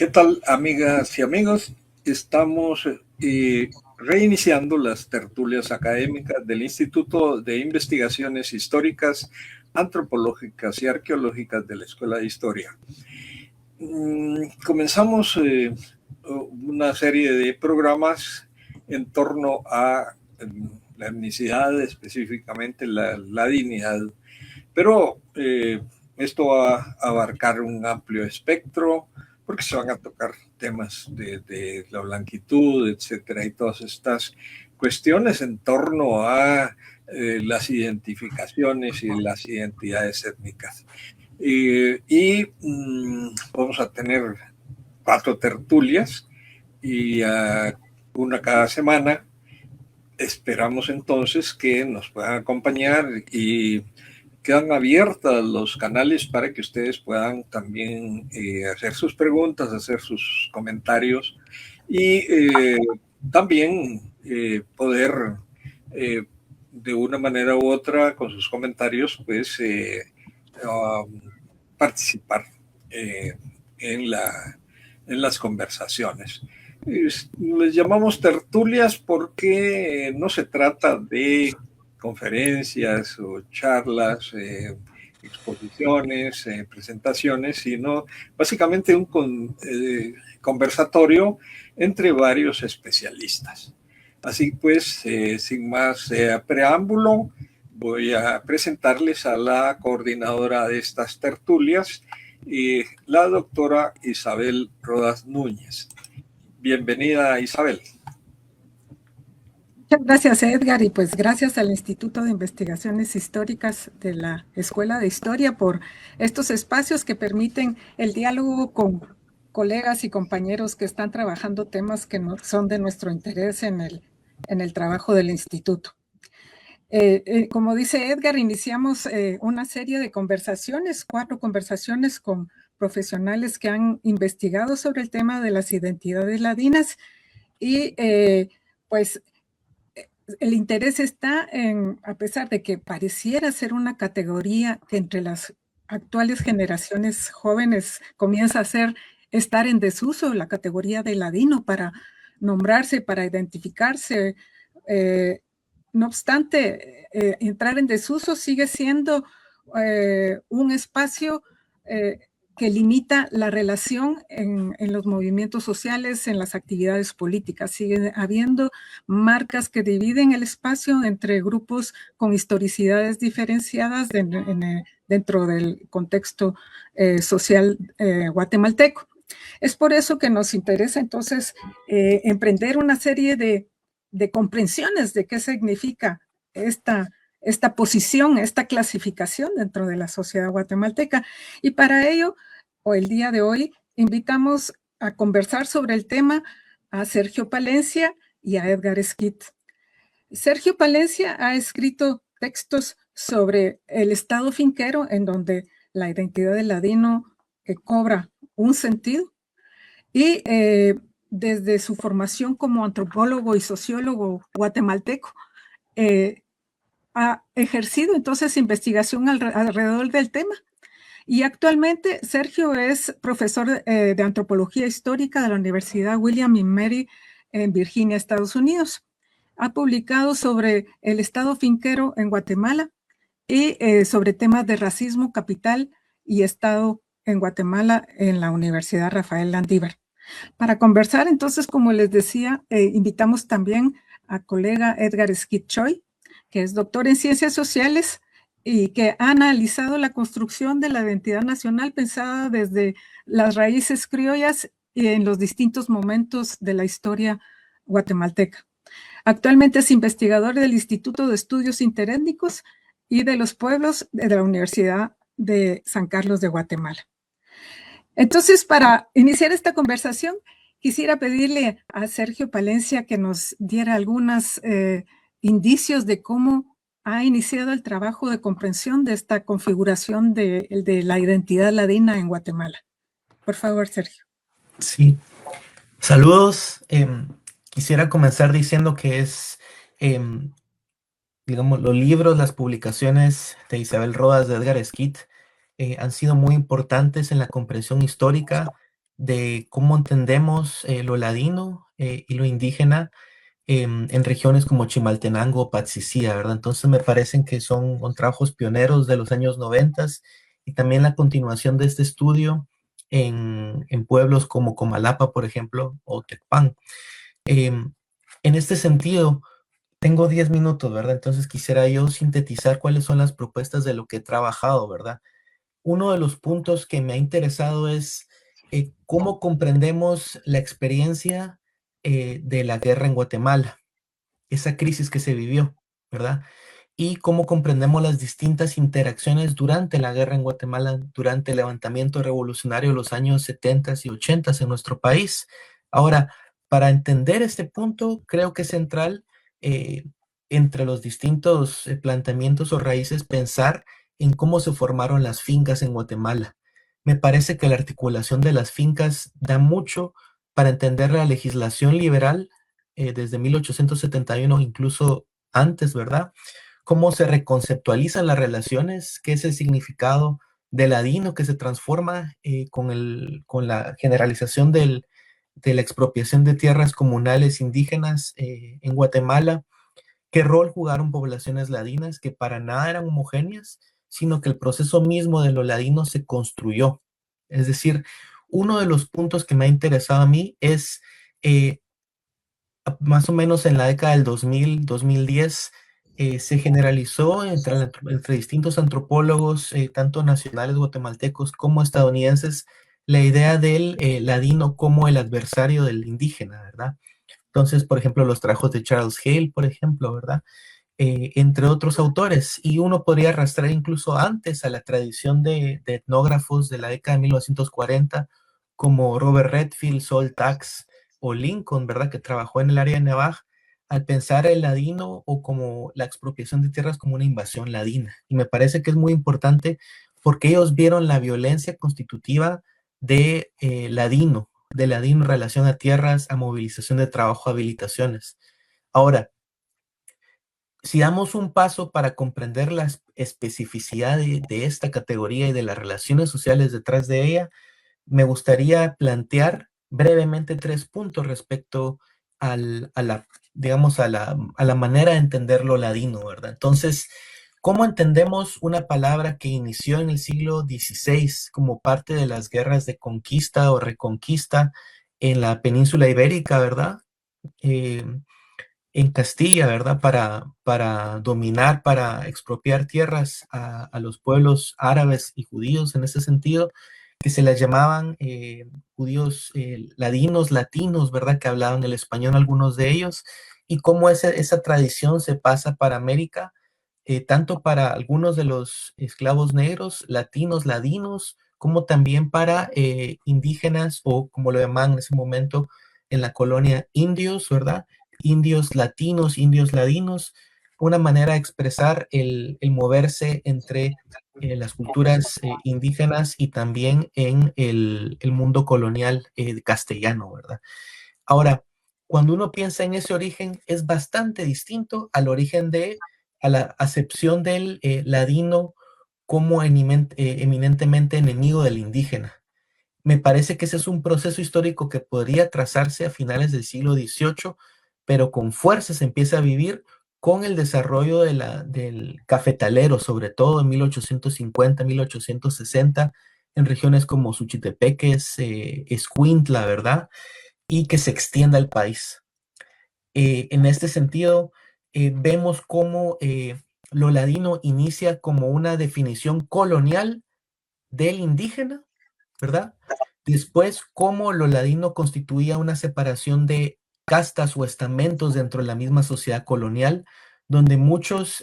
¿Qué tal, amigas y amigos? Estamos reiniciando las tertulias académicas del Instituto de Investigaciones Históricas, Antropológicas y Arqueológicas de la Escuela de Historia. Comenzamos una serie de programas en torno a la etnicidad, específicamente la dignidad, pero esto va a abarcar un amplio espectro, porque se van a tocar temas de la blanquitud, etcétera, y todas estas cuestiones en torno a las identificaciones y las identidades étnicas. Vamos a tener 4 tertulias y una cada semana. Esperamos entonces que nos puedan acompañar y quedan abiertas los canales para que ustedes puedan también hacer sus preguntas, hacer sus comentarios y también poder de una manera u otra con sus comentarios pues participar en las conversaciones. Les llamamos tertulias porque no se trata de conferencias o charlas, exposiciones, presentaciones, sino básicamente un conversatorio entre varios especialistas. Así pues, sin más preámbulo, voy a presentarles a la coordinadora de estas tertulias, la doctora Isabel Rodas Núñez. Bienvenida, Isabel. Muchas gracias, Edgar, y pues gracias al Instituto de Investigaciones Históricas de la Escuela de Historia por estos espacios que permiten el diálogo con colegas y compañeros que están trabajando temas que son de nuestro interés en el trabajo del instituto. Como dice Edgar, iniciamos una serie de conversaciones, 4 conversaciones con profesionales que han investigado sobre el tema de las identidades ladinas y pues el interés está en, a pesar de que pareciera ser una categoría que entre las actuales generaciones jóvenes comienza a estar en desuso, la categoría de ladino para nombrarse, para identificarse. No obstante, entrar en desuso sigue siendo un espacio que limita la relación en los movimientos sociales, en las actividades políticas. Sigue habiendo marcas que dividen el espacio entre grupos con historicidades diferenciadas dentro del contexto social guatemalteco. Es por eso que nos interesa entonces emprender una serie de comprensiones de qué significa esta posición, esta clasificación dentro de la sociedad guatemalteca. Y para ello, el día de hoy, invitamos a conversar sobre el tema a Sergio Palencia y a Edgar Esquit. Sergio Palencia ha escrito textos sobre el estado finquero, en donde la identidad del ladino cobra un sentido, y desde su formación como antropólogo y sociólogo guatemalteco, ha ejercido entonces investigación alrededor del tema. Y actualmente Sergio es profesor de antropología histórica de la Universidad William y Mary en Virginia, Estados Unidos. Ha publicado sobre el estado finquero en Guatemala y sobre temas de racismo, capital y estado en Guatemala en la Universidad Rafael Landívar. Para conversar, entonces, como les decía, invitamos también a colega Edgar Esquit Choi, que es doctor en Ciencias Sociales y que ha analizado la construcción de la identidad nacional pensada desde las raíces criollas y en los distintos momentos de la historia guatemalteca. Actualmente es investigador del Instituto de Estudios Interétnicos y de los Pueblos de la Universidad de San Carlos de Guatemala. Entonces, para iniciar esta conversación, quisiera pedirle a Sergio Palencia que nos diera algunos indicios de cómo ha iniciado el trabajo de comprensión de esta configuración de la identidad ladina en Guatemala. Por favor, Sergio. Sí. Saludos. Quisiera comenzar diciendo que digamos, los libros, las publicaciones de Isabel Rodas, de Edgar Esquit, han sido muy importantes en la comprensión histórica de cómo entendemos lo ladino y lo indígena en regiones como Chimaltenango o Patsicía, ¿verdad? Entonces me parecen que son trabajos pioneros de los años 90 y también la continuación de este estudio en pueblos como Comalapa, por ejemplo, o Tecpan. Em, en este sentido, tengo 10 minutos, ¿verdad? Entonces quisiera yo sintetizar cuáles son las propuestas de lo que he trabajado, ¿verdad? Uno de los puntos que me ha interesado es cómo comprendemos la experiencia de la guerra en Guatemala, esa crisis que se vivió, ¿verdad? Y cómo comprendemos las distintas interacciones durante la guerra en Guatemala, durante el levantamiento revolucionario de los años 70 y 80 en nuestro país. Ahora, para entender este punto, creo que es central eh, entre los distintos planteamientos o raíces pensar en cómo se formaron las fincas en Guatemala. Me parece que la articulación de las fincas da mucho para entender la legislación liberal desde 1871, incluso antes, ¿verdad? Cómo se reconceptualizan las relaciones, qué es el significado del ladino que se transforma con la generalización de la expropiación de tierras comunales indígenas en Guatemala, qué rol jugaron poblaciones ladinas que para nada eran homogéneas, sino que el proceso mismo de lo ladino se construyó. Es decir, uno de los puntos que me ha interesado a mí es eh, más o menos en la década del 2000, 2010, se generalizó entre distintos antropólogos, tanto nacionales guatemaltecos como estadounidenses, la idea del ladino como el adversario del indígena, ¿verdad? Entonces, por ejemplo, los trabajos de Charles Hale, por ejemplo, ¿verdad? Entre otros autores. Y uno podría arrastrar incluso antes a la tradición de etnógrafos de la década de 1940, como Robert Redfield, Sol Tax o Lincoln, ¿verdad? Que trabajó en el área de Navaj, al pensar el ladino o como la expropiación de tierras como una invasión ladina. Y me parece que es muy importante porque ellos vieron la violencia constitutiva de ladino en relación a tierras, a movilización de trabajo, habilitaciones. Ahora, si damos un paso para comprender la especificidad de esta categoría y de las relaciones sociales detrás de ella, me gustaría plantear brevemente 3 puntos respecto a la, digamos, a la manera de entender lo ladino, ¿verdad? Entonces, ¿cómo entendemos una palabra que inició en el siglo XVI como parte de las guerras de conquista o reconquista en la península ibérica, ¿verdad? Eh, en Castilla, ¿verdad? Para dominar, para expropiar tierras a los pueblos árabes y judíos en ese sentido, que se les llamaban judíos ladinos, latinos, ¿verdad? Que hablaban el español algunos de ellos, y cómo esa tradición se pasa para América, tanto para algunos de los esclavos negros, latinos, ladinos, como también para indígenas o como lo llamaban en ese momento en la colonia indios, ¿verdad? Indios latinos, indios ladinos, una manera de expresar el moverse entre las culturas indígenas y también en el mundo colonial castellano, ¿verdad? Ahora, cuando uno piensa en ese origen, es bastante distinto al origen a la acepción del ladino como eminentemente enemigo del indígena. Me parece que ese es un proceso histórico que podría trazarse a finales del siglo XVIII, pero con fuerza se empieza a vivir con el desarrollo del cafetalero, sobre todo en 1850, 1860, en regiones como Suchitepeques, Escuintla, ¿verdad? Y que se extienda al país. En este sentido, vemos cómo lo ladino inicia como una definición colonial del indígena, ¿verdad? Después, cómo lo ladino constituía una separación de castas o estamentos dentro de la misma sociedad colonial, donde muchos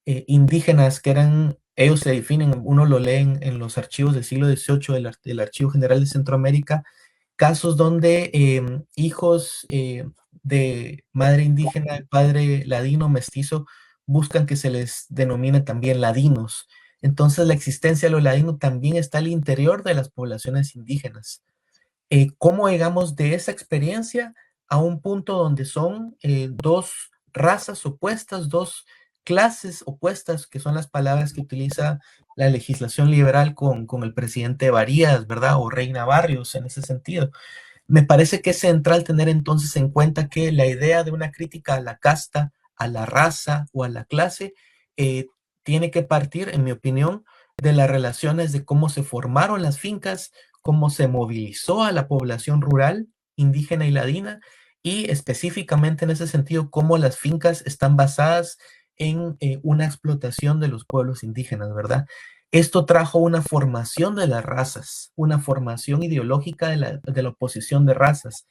indígenas que eran, ellos se definen, uno lo lee en los archivos del siglo XVIII del Archivo General de Centroamérica, casos donde hijos de madre indígena, padre ladino, mestizo, buscan que se les denomine también ladinos. Entonces la existencia de lo ladino también está al interior de las poblaciones indígenas. ¿Cómo llegamos de esa experiencia a un punto donde son dos razas opuestas, dos clases opuestas, que son las palabras que utiliza la legislación liberal con el presidente Varías, ¿verdad? O Reina Barrios en ese sentido. Me parece que es central tener entonces en cuenta que la idea de una crítica a la casta, a la raza o a la clase tiene que partir, en mi opinión, de las relaciones de cómo se formaron las fincas, cómo se movilizó a la población rural, indígena y ladina, y específicamente en ese sentido, cómo las fincas están basadas en una explotación de los pueblos indígenas, ¿verdad? Esto trajo una formación de las razas, una formación ideológica de la oposición de razas,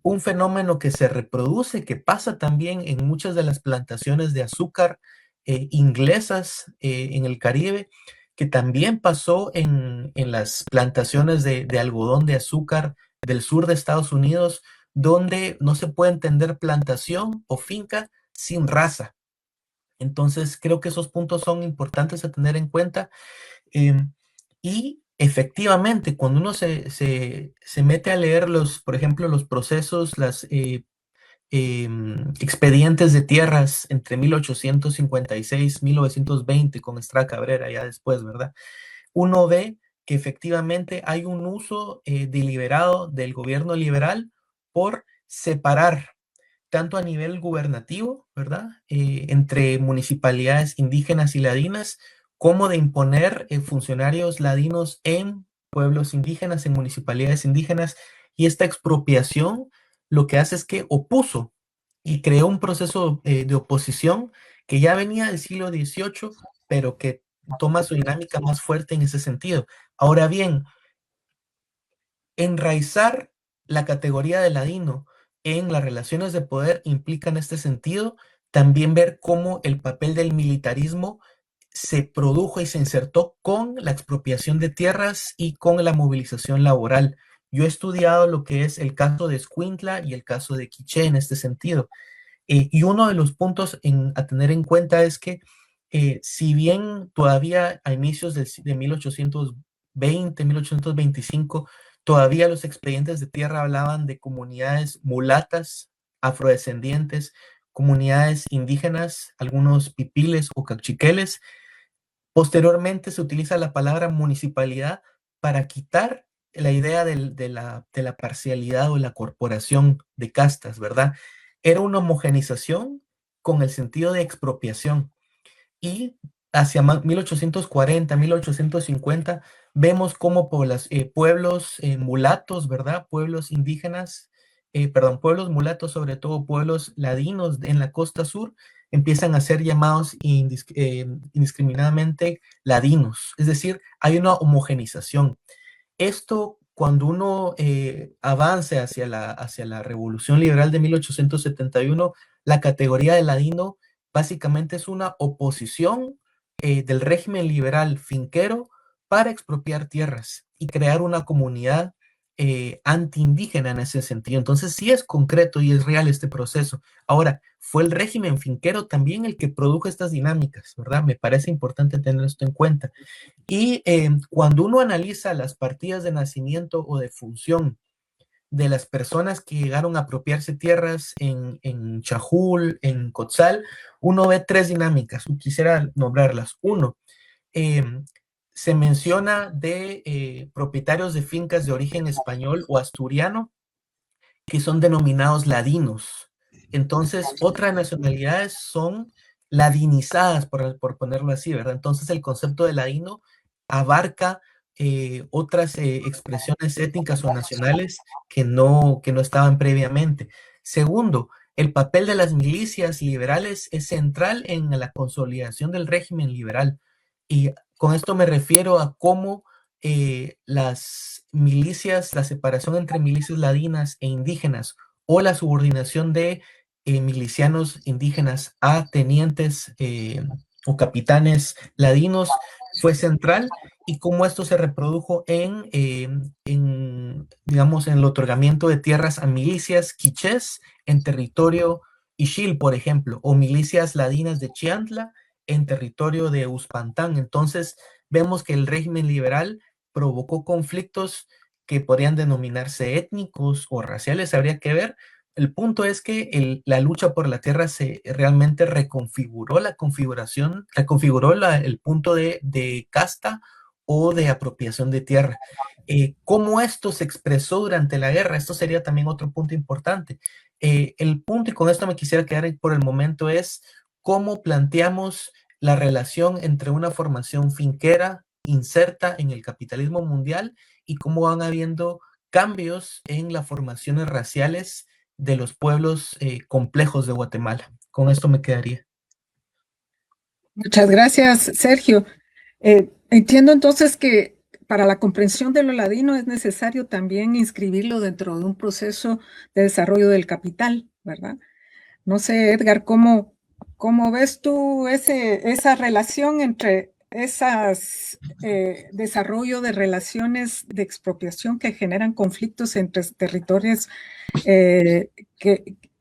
un fenómeno que se reproduce, que pasa también en muchas de las plantaciones de azúcar inglesas en el Caribe, que también pasó en las plantaciones de algodón de azúcar del sur de Estados Unidos, donde no se puede entender plantación o finca sin raza. Entonces, creo que esos puntos son importantes a tener en cuenta. Y efectivamente, cuando uno se mete a leer por ejemplo, los procesos, las expedientes de tierras entre 1856 y 1920 con Estrada Cabrera, ya después, ¿verdad? Uno ve que efectivamente hay un uso deliberado del gobierno liberal por separar tanto a nivel gubernativo, ¿verdad? Entre municipalidades indígenas y ladinas, como de imponer funcionarios ladinos en pueblos indígenas, en municipalidades indígenas, y esta expropiación lo que hace es que opuso y creó un proceso de oposición que ya venía del siglo XVIII, pero que toma su dinámica más fuerte en ese sentido. Ahora bien, enraizar la categoría de ladino en las relaciones de poder implica en este sentido también ver cómo el papel del militarismo se produjo y se insertó con la expropiación de tierras y con la movilización laboral. Yo he estudiado lo que es el caso de Escuintla y el caso de Quiché en este sentido. Y uno de los puntos a tener en cuenta es que si bien todavía a inicios de 1820, 1825, todavía los expedientes de tierra hablaban de comunidades mulatas, afrodescendientes, comunidades indígenas, algunos pipiles o cachiqueles. Posteriormente se utiliza la palabra municipalidad para quitar la idea de la parcialidad o la corporación de castas, ¿verdad? Era una homogenización con el sentido de expropiación. Y hacia 1840, 1850, vemos cómo pueblos mulatos, ¿verdad? Pueblos indígenas, perdón, pueblos mulatos, sobre todo pueblos ladinos en la costa sur, empiezan a ser llamados indiscriminadamente ladinos. Es decir, hay una homogenización. Esto, cuando uno avance hacia la Revolución Liberal de 1871, la categoría de ladino básicamente es una oposición del régimen liberal finquero para expropiar tierras y crear una comunidad antiindígena en ese sentido. Entonces sí es concreto y es real este proceso. Ahora, fue el régimen finquero también el que produjo estas dinámicas, ¿verdad? Me parece importante tener esto en cuenta. Y cuando uno analiza las partidas de nacimiento o de función de las personas que llegaron a apropiarse tierras en Chajul, en Cotzal, uno ve tres dinámicas. Quisiera nombrarlas. Uno, se menciona de propietarios de fincas de origen español o asturiano que son denominados ladinos. Entonces, otras nacionalidades son ladinizadas, por ponerlo así, ¿verdad? Entonces, el concepto de ladino abarca otras expresiones étnicas o nacionales que no estaban previamente. Segundo, el papel de las milicias liberales es central en la consolidación del régimen liberal. Y con esto me refiero a cómo las milicias, la separación entre milicias ladinas e indígenas o la subordinación de milicianos indígenas a tenientes o capitanes ladinos fue central y cómo esto se reprodujo digamos, en el otorgamiento de tierras a milicias quichés en territorio Ixil, por ejemplo, o milicias ladinas de Chiantla en territorio de Uspantán. Entonces, vemos que el régimen liberal provocó conflictos que podrían denominarse étnicos o raciales, habría que ver. el punto es que la lucha por la tierra se realmente reconfiguró el punto de casta o de apropiación de tierra. ¿Cómo esto se expresó durante la guerra? Esto sería también otro punto importante. El punto, y con esto me quisiera quedar por el momento, es cómo planteamos la relación entre una formación finquera inserta en el capitalismo mundial y cómo van habiendo cambios en las formaciones raciales de los pueblos complejos de Guatemala. Con esto me quedaría. Muchas gracias, Sergio. Entiendo entonces que para la comprensión de lo ladino es necesario también inscribirlo dentro de un proceso de desarrollo del capital, ¿verdad? No sé, Edgar, ¿cómo ves tú esa relación entre esas desarrollo de relaciones de expropiación que generan conflictos entre territorios que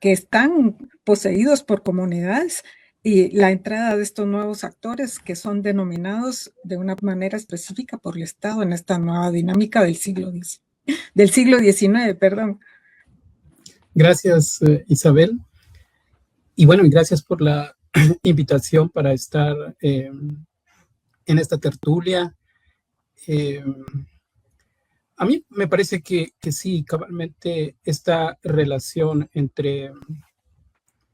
están poseídos por comunidades y la entrada de estos nuevos actores que son denominados de una manera específica por el Estado en esta nueva dinámica del siglo XIX, perdón? Gracias, Isabel. Y bueno, y gracias por la invitación para estar en esta tertulia. A mí me parece que sí, cabalmente esta relación entre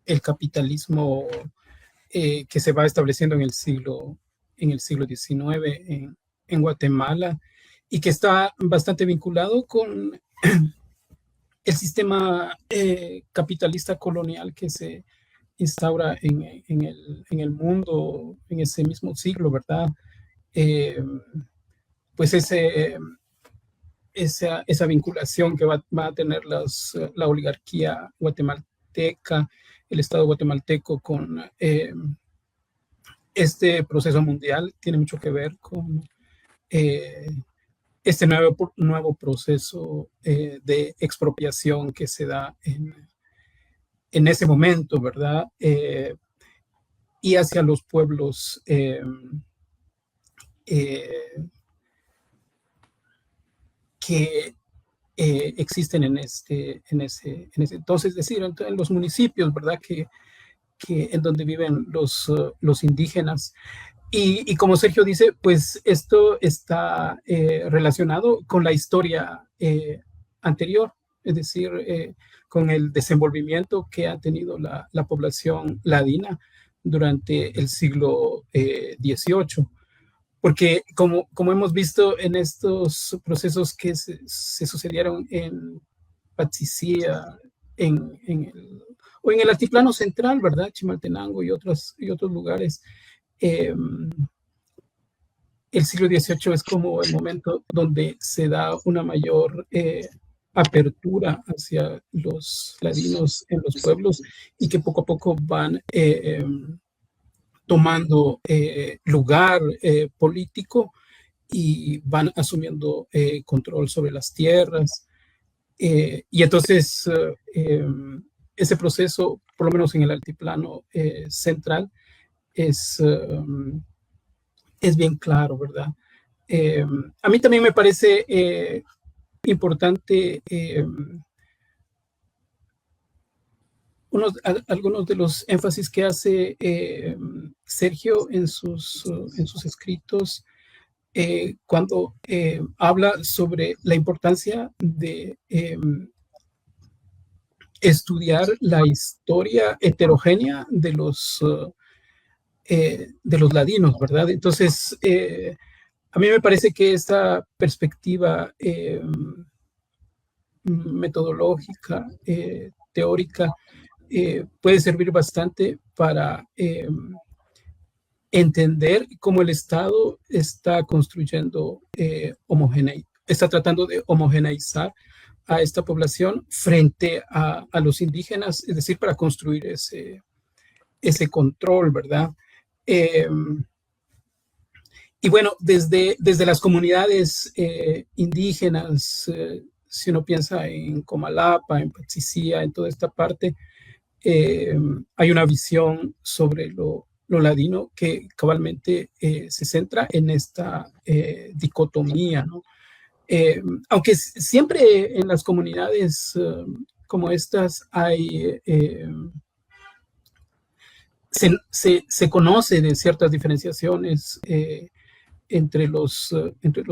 el capitalismo que se va estableciendo en el siglo XIX en Guatemala y que está bastante vinculado con el sistema capitalista colonial que se instaura en el mundo en ese mismo siglo, ¿verdad? Pues esa vinculación que va a tener la oligarquía guatemalteca, el Estado guatemalteco con este proceso mundial, tiene mucho que ver con este nuevo proceso de expropiación que se da en ese momento, ¿verdad? Y hacia los pueblos que existen en ese entonces, es decir, en los municipios, ¿verdad? Que en donde viven los indígenas. Y como Sergio dice, pues esto está relacionado con la historia anterior, es decir, con el desenvolvimiento que ha tenido la población ladina durante el siglo XVIII. Porque como hemos visto en estos procesos que se sucedieron en Patzicía, en el altiplano central, ¿verdad? Chimaltenango y otros lugares. El siglo XVIII es como el momento donde se da una mayor apertura hacia los ladinos en los pueblos y que poco a poco van tomando lugar político y van asumiendo control sobre las tierras. Y entonces ese proceso, por lo menos en el altiplano central, es bien claro, ¿verdad? A mí también me parece importante algunos de los énfasis que hace Sergio en sus escritos cuando habla sobre la importancia de estudiar la historia heterogénea de los ladinos, ¿verdad? Entonces, a mí me parece que esta perspectiva metodológica, teórica, puede servir bastante para entender cómo el Estado está construyendo está tratando de homogeneizar a esta población frente a los indígenas, es decir, para construir ese control, ¿verdad? Y bueno, desde las comunidades indígenas, si uno piensa en Comalapa, en Patzicía, en toda esta parte, hay una visión sobre lo ladino que cabalmente se centra en esta dicotomía, ¿no? Aunque siempre en las comunidades como estas hay, se conoce de ciertas diferenciaciones entre los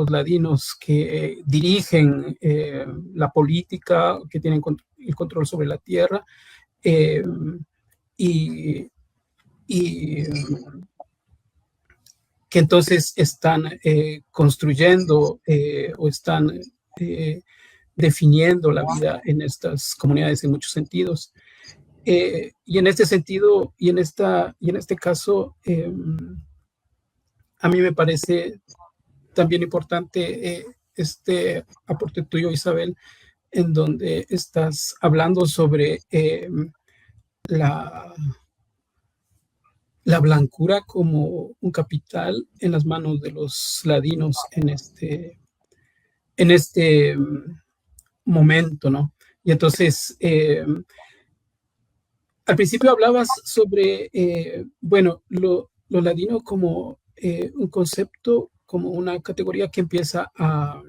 ladinos que dirigen la política, que tienen el control sobre la tierra, eh, y, y que entonces están construyendo o están definiendo la vida en estas comunidades en muchos sentidos. Y en este sentido, y en este caso, a mí me parece también importante este aporte tuyo, Isabel, en donde estás hablando sobre la blancura como un capital en las manos de los ladinos en este momento, ¿no? Y entonces, al principio hablabas sobre, bueno, lo ladino como un concepto, como una categoría que empieza a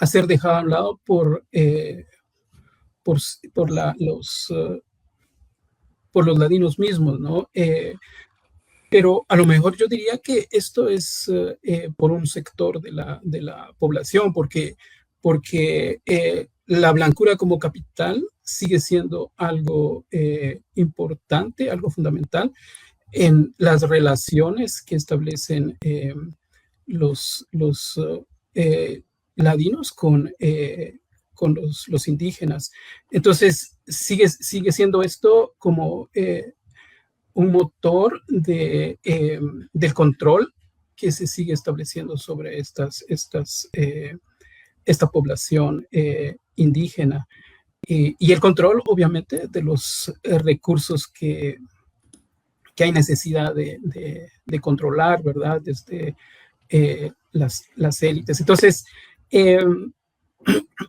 ser dejada a un lado por los ladinos mismos, ¿no? Pero a lo mejor yo diría que esto es por un sector de la población, porque la blancura como capital sigue siendo algo importante, algo fundamental en las relaciones que establecen los ladinos con los indígenas. Entonces, sigue siendo esto como un motor del control que se sigue estableciendo sobre esta población indígena. Y el control, obviamente, de los recursos que hay necesidad de controlar, ¿verdad? Desde las élites. Entonces,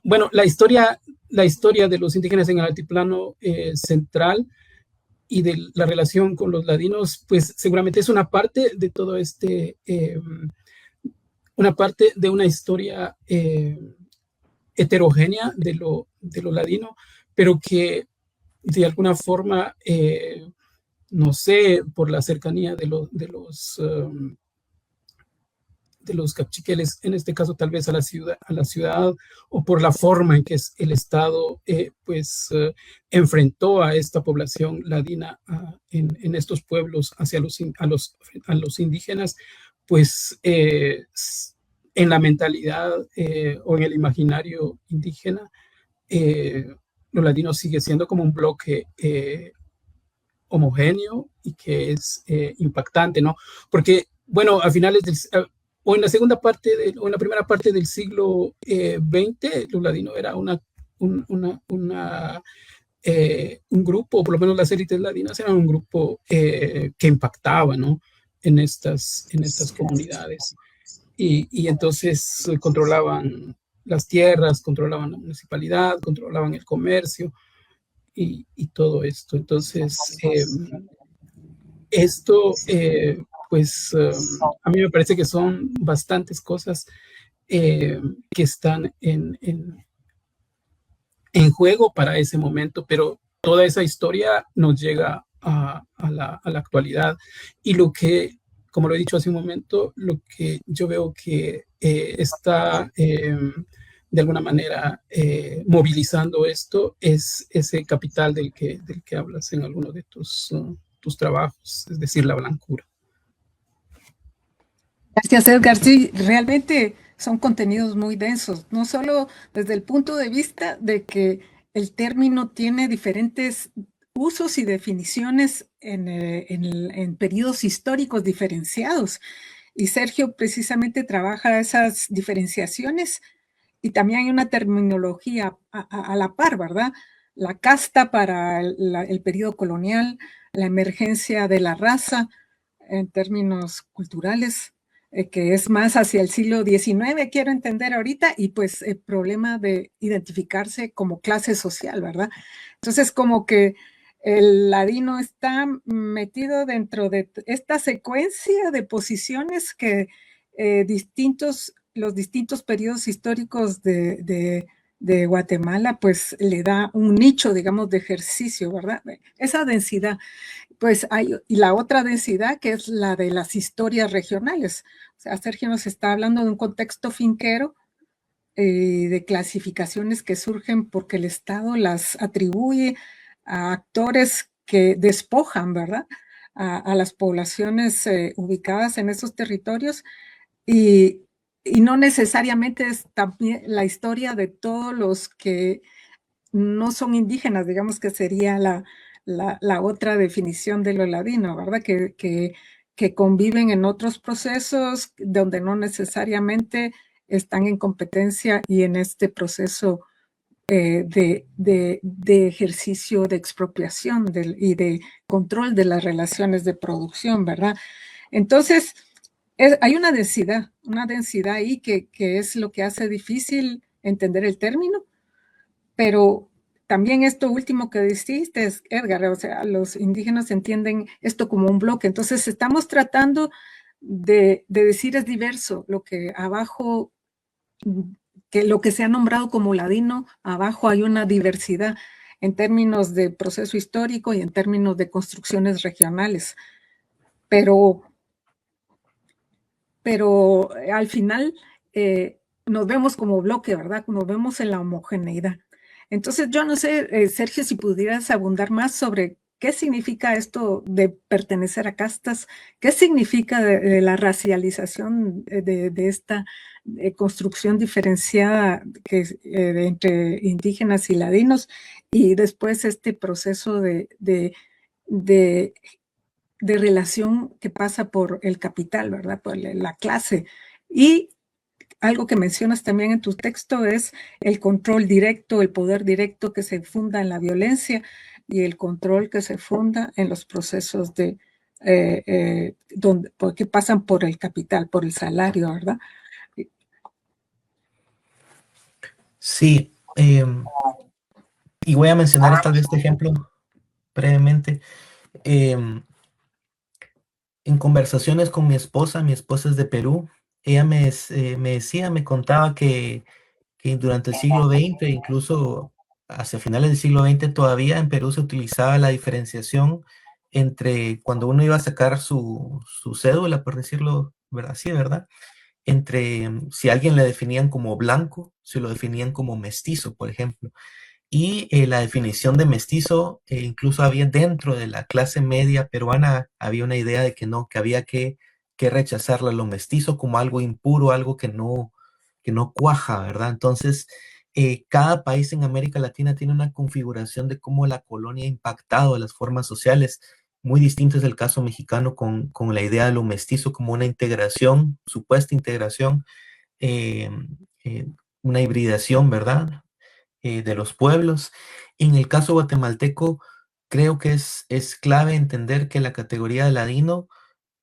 bueno, la historia de los indígenas en el altiplano central y de la relación con los ladinos, pues seguramente es una parte de todo una parte de una historia heterogénea de lo ladino, pero que de alguna forma, no sé, por la cercanía de los cachiqueles, en este caso tal vez a la ciudad, o por la forma en que el Estado enfrentó a esta población ladina en estos pueblos hacia a los indígenas, pues en la mentalidad o en el imaginario indígena, los ladinos sigue siendo como un bloque homogéneo y que es impactante, ¿no? Porque, bueno, a finales o en la segunda parte o en la primera parte del siglo XX, los ladinos era un grupo, o por lo menos las élites ladinas eran un grupo que impactaba, ¿no? En estas comunidades. Y entonces controlaban las tierras, controlaban la municipalidad, controlaban el comercio y todo esto. Entonces, esto, a mí me parece que son bastantes cosas que están en juego para ese momento, pero toda esa historia nos llega a la actualidad. Y lo que, como lo he dicho hace un momento, lo que yo veo que está de alguna manera movilizando esto es ese capital del que hablas en alguno de tus trabajos, es decir, la blancura. Gracias, Edgar. Sí, realmente son contenidos muy densos, no solo desde el punto de vista de que el término tiene diferentes usos y definiciones en periodos históricos diferenciados. Y Sergio precisamente trabaja esas diferenciaciones y también hay una terminología a la par, ¿verdad? La casta para el periodo colonial, la emergencia de la raza en términos culturales, que es más hacia el siglo XIX, quiero entender ahorita, y pues el problema de identificarse como clase social, ¿verdad? Entonces, como que el ladino está metido dentro de esta secuencia de posiciones que los distintos periodos históricos de de Guatemala, pues le da un nicho, digamos, de ejercicio, ¿verdad? Esa densidad. Pues hay, y la otra densidad que es la de las historias regionales. O sea, Sergio nos está hablando de un contexto finquero, de clasificaciones que surgen porque el Estado las atribuye a actores que despojan, ¿verdad? A las poblaciones ubicadas en esos territorios y, y no necesariamente es también la historia de todos los que no son indígenas, digamos que sería la otra definición de lo ladino, ¿verdad? Que conviven en otros procesos donde no necesariamente están en competencia y en este proceso de ejercicio de expropiación y de control de las relaciones de producción, ¿verdad? Entonces, hay una densidad ahí que es lo que hace difícil entender el término, pero también esto último que dijiste, Edgar, o sea, los indígenas entienden esto como un bloque, entonces estamos tratando de decir es diverso, lo que abajo, que lo que se ha nombrado como ladino, abajo hay una diversidad en términos de proceso histórico y en términos de construcciones regionales, pero al final nos vemos como bloque, ¿verdad? Nos vemos en la homogeneidad. Entonces, yo no sé, Sergio, si pudieras abundar más sobre qué significa esto de pertenecer a castas, qué significa de la racialización de esta construcción diferenciada entre indígenas y ladinos, y después este proceso de relación que pasa por el capital, ¿verdad? Por la clase. Y algo que mencionas también en tu texto es el control directo, el poder directo que se funda en la violencia y el control que se funda en los procesos que pasan por el capital, por el salario, ¿verdad? Sí, y voy a mencionar tal vez este ejemplo brevemente. En conversaciones con mi esposa es de Perú, ella me contaba que durante el siglo XX, incluso hacia finales del siglo XX, todavía en Perú se utilizaba la diferenciación entre cuando uno iba a sacar su cédula, por decirlo, ¿verdad? Sí, ¿verdad? Entre si a alguien le definían como blanco, si lo definían como mestizo, por ejemplo. Y la definición de mestizo, incluso había dentro de la clase media peruana, había una idea de que no, que había que rechazarla, lo mestizo como algo impuro, algo que no cuaja, ¿verdad? Entonces, cada país en América Latina tiene una configuración de cómo la colonia ha impactado las formas sociales. Muy distinto es el caso mexicano con la idea de lo mestizo como una integración, supuesta integración, eh, eh, una hibridación, ¿verdad? De los pueblos. En el caso guatemalteco, creo que es clave entender que la categoría de ladino,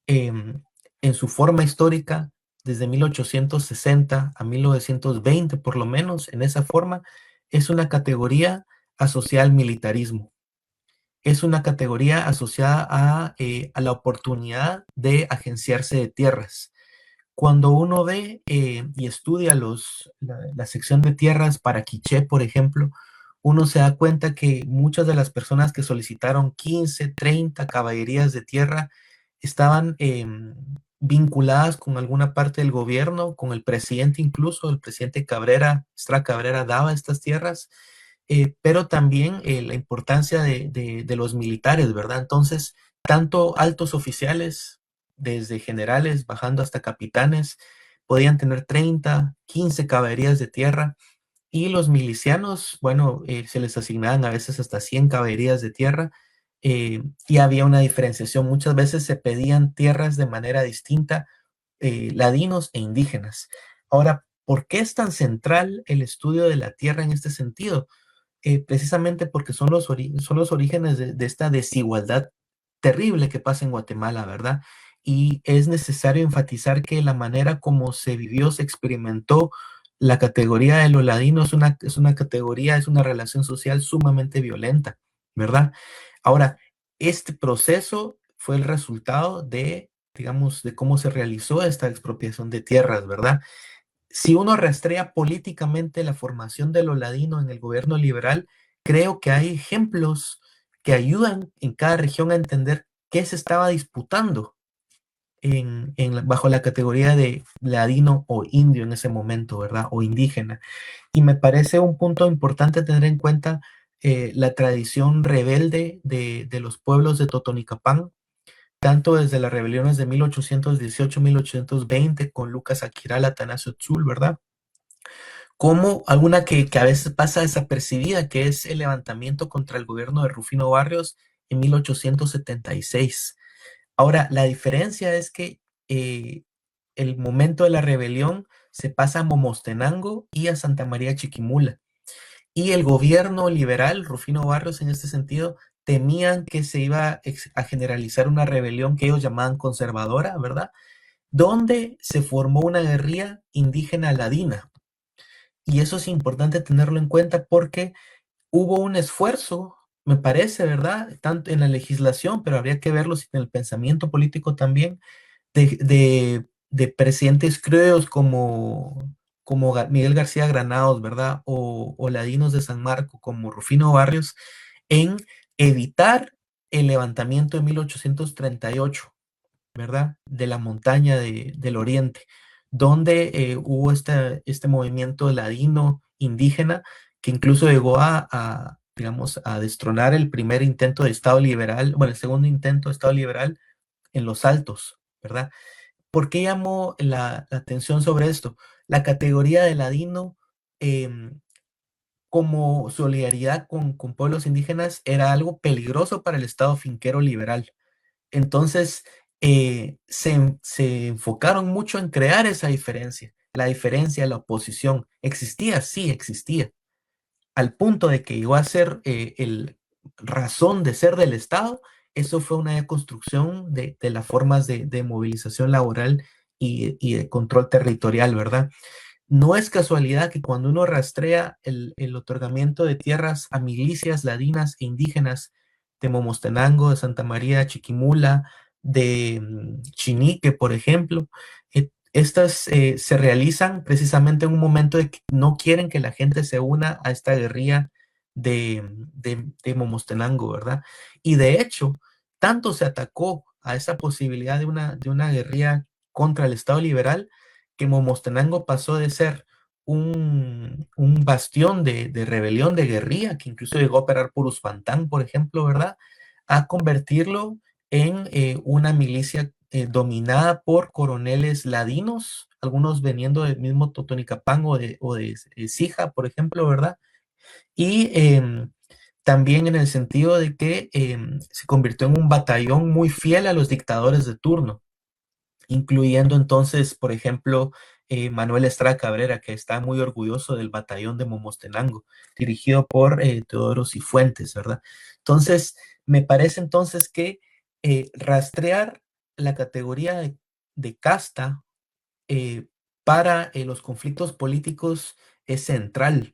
em, en su forma histórica, desde 1860 a 1920, por lo menos, en esa forma, es una categoría asociada al militarismo. Es una categoría asociada a la oportunidad de agenciarse de tierras. Cuando uno ve y estudia la sección de tierras para Quiché, por ejemplo, uno se da cuenta que muchas de las personas que solicitaron 15, 30 caballerías de tierra estaban vinculadas con alguna parte del gobierno, con el presidente incluso, el presidente Cabrera, Estrada Cabrera daba estas tierras, pero también la importancia de los militares, ¿verdad? Entonces, tanto altos oficiales, desde generales bajando hasta capitanes, podían tener 30, 15 caballerías de tierra y los milicianos, bueno, se les asignaban a veces hasta 100 caballerías de tierra y había una diferenciación. Muchas veces se pedían tierras de manera distinta, ladinos e indígenas. Ahora, ¿por qué es tan central el estudio de la tierra en este sentido? Precisamente porque son son los orígenes de esta desigualdad terrible que pasa en Guatemala, ¿verdad? Y es necesario enfatizar que la manera como se vivió, se experimentó la categoría de lo ladino es una categoría, es una relación social sumamente violenta, ¿verdad? Ahora, este proceso fue el resultado de, digamos, de cómo se realizó esta expropiación de tierras, ¿verdad? si uno rastrea políticamente la formación de lo ladino en el gobierno liberal, creo que hay ejemplos que ayudan en cada región a entender qué se estaba disputando bajo la categoría de ladino o indio en ese momento, ¿verdad? O indígena. Y me parece un punto importante tener en cuenta la tradición rebelde de los pueblos de Totonicapán, tanto desde las rebeliones de 1818-1820 con Lucas Aquiral, Atanasio Tzul, ¿verdad? Como alguna que a veces pasa desapercibida, que es el levantamiento contra el gobierno de Rufino Barrios en 1876. Ahora, la diferencia es que el momento de la rebelión se pasa a Momostenango y a Santa María Chiquimula. Y el gobierno liberal, Rufino Barrios en este sentido, temían que se iba a generalizar una rebelión que ellos llamaban conservadora, ¿verdad? Donde se formó una guerrilla indígena ladina. Y eso es importante tenerlo en cuenta porque hubo un esfuerzo, me parece, ¿verdad? Tanto en la legislación, pero habría que verlo en el pensamiento político también, de presidentes criollos como Miguel García Granados, ¿verdad? O ladinos de San Marco, como Rufino Barrios, en evitar el levantamiento de 1838, ¿verdad? De la montaña del Oriente, donde hubo este movimiento ladino indígena que incluso llegó digamos, a destronar el primer intento de Estado liberal, bueno, el segundo intento de Estado liberal en los Altos, ¿verdad? ¿Por qué llamó la atención sobre esto? La categoría de ladino como solidaridad con pueblos indígenas era algo peligroso para el Estado finquero liberal. Entonces, se enfocaron mucho en crear esa diferencia. La diferencia, la oposición, ¿existía? Sí, existía. Al punto de que llegó a ser el razón de ser del Estado. Eso fue una construcción de las formas de movilización laboral y de control territorial, ¿verdad? No es casualidad que cuando uno rastrea el otorgamiento de tierras a milicias ladinas e indígenas de Momostenango, de Santa María, Chiquimula, de Chinique, por ejemplo, estas se realizan precisamente en un momento de que no quieren que la gente se una a esta guerrilla de Momostenango, ¿verdad? Y de hecho, tanto se atacó a esa posibilidad de una guerrilla contra el Estado liberal, que Momostenango pasó de ser un bastión de rebelión, de guerrilla, que incluso llegó a operar por Uspantán, por ejemplo, ¿verdad? A convertirlo en una milicia dominada por coroneles ladinos, algunos veniendo del mismo Totonicapán o de Sija, por ejemplo, ¿verdad? Y también en el sentido de que se convirtió en un batallón muy fiel a los dictadores de turno, incluyendo entonces, por ejemplo, Manuel Estrada Cabrera, que está muy orgulloso del batallón de Momostenango, dirigido por Teodoro Cifuentes, ¿verdad? Entonces, me parece entonces que rastrear la categoría de casta para los conflictos políticos es central,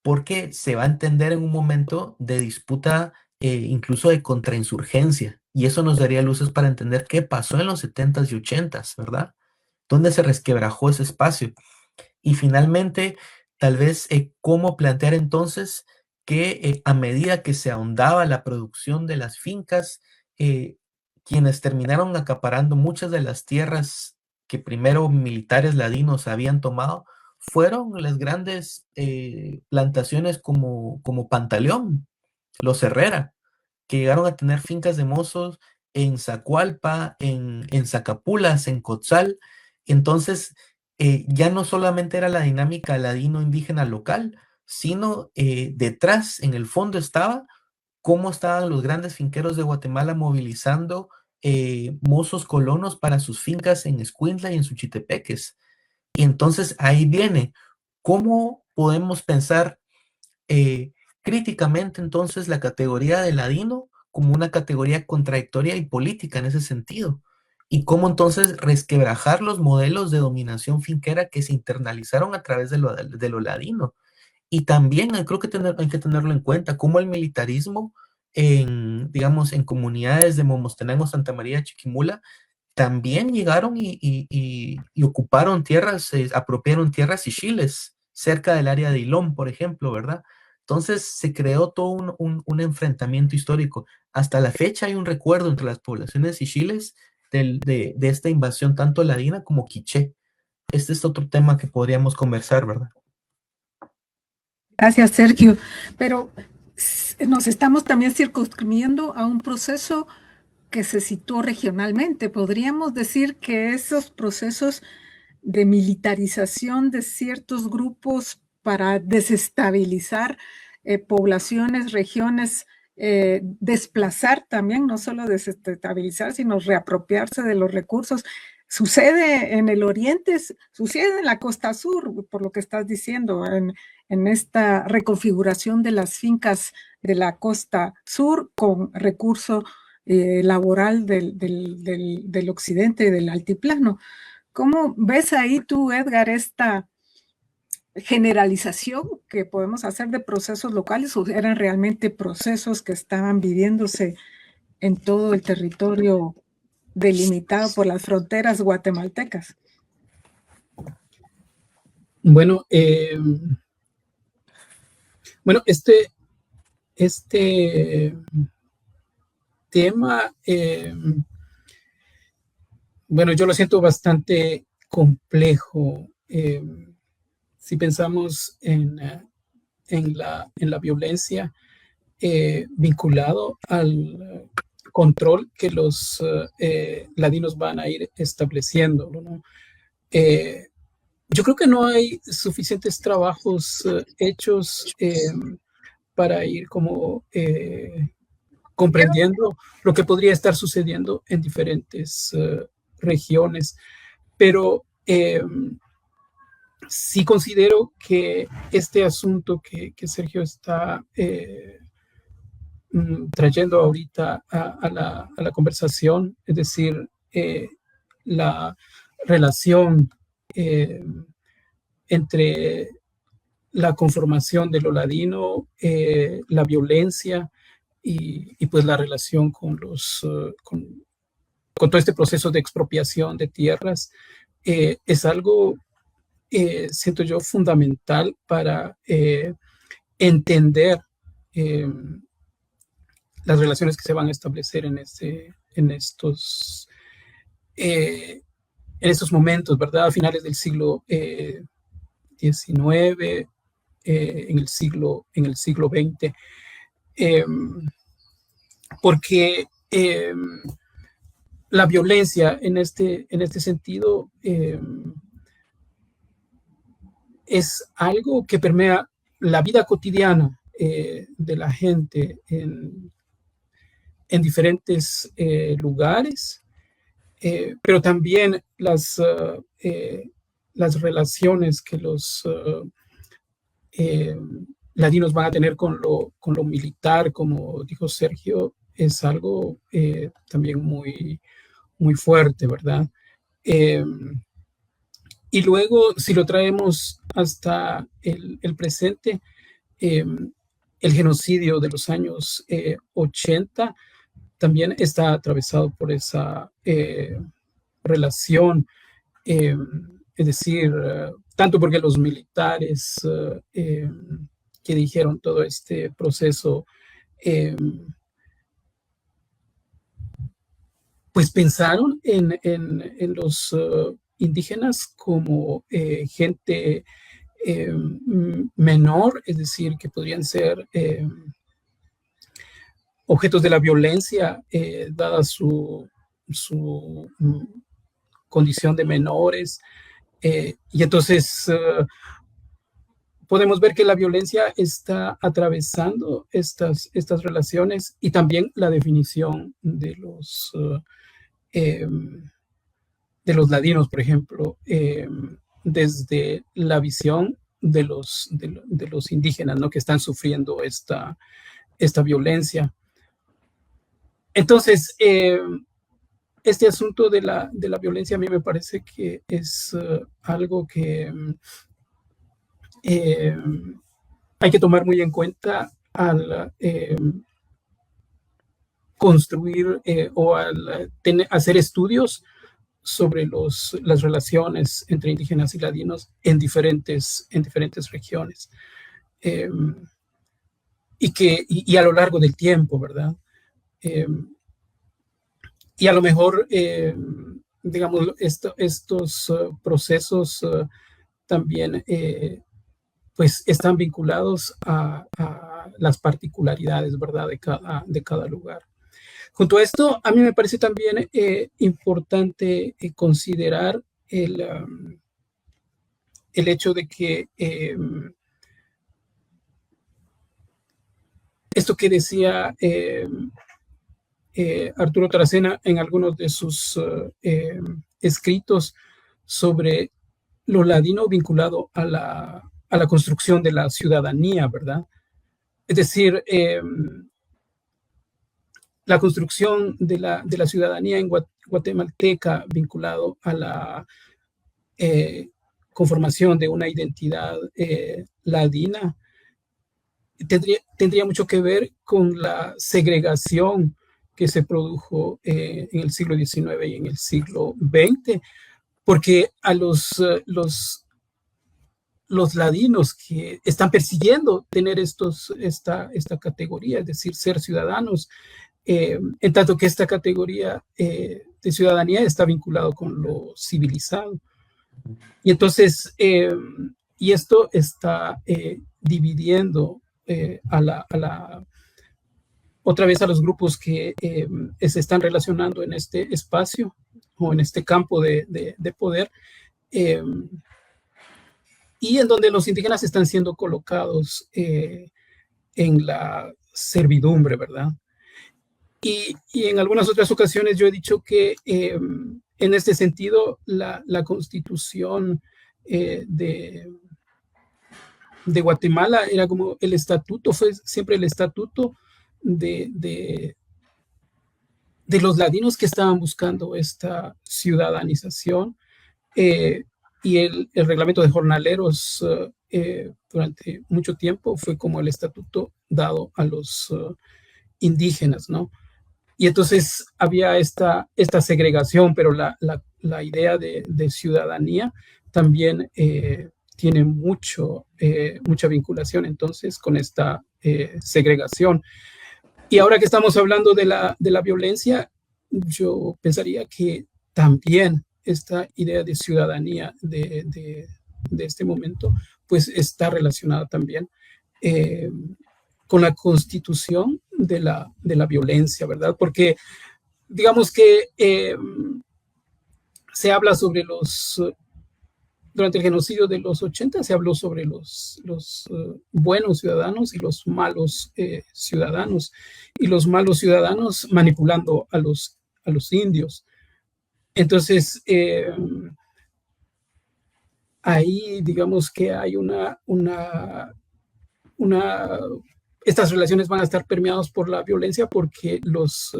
porque se va a entender en un momento de disputa, incluso de contrainsurgencia, y eso nos daría luces para entender qué pasó en los 70s y 80s, ¿verdad? ¿Dónde se resquebrajó ese espacio? Y finalmente, tal vez, cómo plantear entonces que a medida que se ahondaba la producción de las fincas, eh, quienes terminaron acaparando muchas de las tierras que primero militares ladinos habían tomado, fueron las grandes plantaciones como Pantaleón, los Herrera, que llegaron a tener fincas de mozos en Zacualpa, en Zacapulas, en Cotzal. Entonces, ya no solamente era la dinámica ladino-indígena local, sino detrás, en el fondo estaba cómo estaban los grandes finqueros de Guatemala movilizando mozos colonos para sus fincas en Escuintla y en Suchitepeques. Y entonces ahí viene, ¿cómo podemos pensar eh, críticamente entonces la categoría de ladino como una categoría contradictoria y política en ese sentido? Y cómo entonces resquebrajar los modelos de dominación finquera que se internalizaron a través de lo ladino. Y también creo que hay que tenerlo en cuenta, cómo el militarismo digamos, en comunidades de Momostenango, Santa María, Chiquimula, también llegaron y ocuparon tierras, apropiaron tierras sichiles cerca del área de Ilón, por ejemplo, ¿verdad? Entonces se creó todo un enfrentamiento histórico. Hasta la fecha hay un recuerdo entre las poblaciones sichiles de esta invasión, tanto ladina como quiché. Este es otro tema que podríamos conversar, ¿verdad? Gracias, Sergio. Pero nos estamos también circunscribiendo a un proceso que se situó regionalmente. Podríamos decir que esos procesos de militarización de ciertos grupos para desestabilizar poblaciones, regiones, desplazar también, no solo desestabilizar, sino reapropiarse de los recursos. Sucede en el oriente, sucede en la costa sur, por lo que estás diciendo, en esta reconfiguración de las fincas de la costa sur con recurso laboral del occidente, del altiplano. ¿Cómo ves ahí tú, Edgar, esta generalización que podemos hacer de procesos locales o eran realmente procesos que estaban viviéndose en todo el territorio delimitado por las fronteras guatemaltecas? Bueno, este tema, bueno, yo lo siento bastante complejo. Si pensamos en la violencia vinculado al control que los ladinos van a ir estableciendo, ¿no? Yo creo que no hay suficientes trabajos hechos para ir como comprendiendo lo que podría estar sucediendo en diferentes regiones, pero sí considero que este asunto que Sergio está trayendo ahorita a la conversación, es decir, la relación entre la conformación de lo ladino, la violencia y pues la relación con todo este proceso de expropiación de tierras, es algo, siento yo, fundamental para entender las relaciones que se van a establecer en estos momentos, ¿verdad? A finales del siglo XIX, en el siglo XX, porque la violencia en este sentido es algo que permea la vida cotidiana de la gente en diferentes lugares, pero también las relaciones que los ladinos van a tener con lo militar, como dijo Sergio, es algo también muy, muy fuerte, ¿verdad? Y luego, si lo traemos hasta el presente, el genocidio de los años 80 también está atravesado por esa relación, es decir, tanto porque los militares que dirigieron todo este proceso, pues pensaron en los indígenas como gente menor, es decir, que podrían ser objetos de la violencia, dada su condición de menores. Y entonces podemos ver que la violencia está atravesando estas relaciones y también la definición de los ladinos, por ejemplo, desde la visión de los indígenas, ¿no? Que están sufriendo esta violencia. Entonces, este asunto de la violencia a mí me parece que es algo que hay que tomar muy en cuenta al construir o al hacer estudios sobre las relaciones entre indígenas y ladinos en diferentes regiones. Y a lo largo del tiempo, ¿verdad? Y a lo mejor, digamos, estos procesos también pues están vinculados a las particularidades, ¿verdad? De cada lugar. Junto a esto, a mí me parece también importante considerar el hecho de que esto que decía Arturo Taracena en algunos de sus escritos sobre lo ladino vinculado a la construcción de la ciudadanía, ¿verdad? Es decir, la construcción de la ciudadanía en guatemalteca vinculado a la conformación de una identidad ladina tendría mucho que ver con la segregación que se produjo en el siglo XIX y en el siglo XX, porque a los ladinos que están persiguiendo tener esta categoría, es decir, ser ciudadanos, en tanto que esta categoría de ciudadanía está vinculado con lo civilizado. Y entonces, y esto está dividiendo otra vez a los grupos que se están relacionando en este espacio o en este campo de poder, y en donde los indígenas están siendo colocados en la servidumbre, ¿verdad? Y en algunas otras ocasiones yo he dicho que en este sentido la Constitución de Guatemala era como el estatuto, fue siempre el estatuto de los ladinos que estaban buscando esta ciudadanización, y el reglamento de jornaleros durante mucho tiempo fue como el estatuto dado a los indígenas, ¿no? Y entonces había esta segregación, pero la idea de ciudadanía también tiene mucha vinculación entonces con esta segregación. Y ahora que estamos hablando de la violencia, yo pensaría que también esta idea de ciudadanía de este momento, pues está relacionada también con la constitución de la violencia, ¿verdad? Porque digamos que se habla sobre durante el genocidio de los 80 se habló sobre los buenos ciudadanos y los malos ciudadanos, y los malos ciudadanos manipulando a los indios. Entonces, ahí digamos que hay estas relaciones van a estar permeadas por la violencia, porque los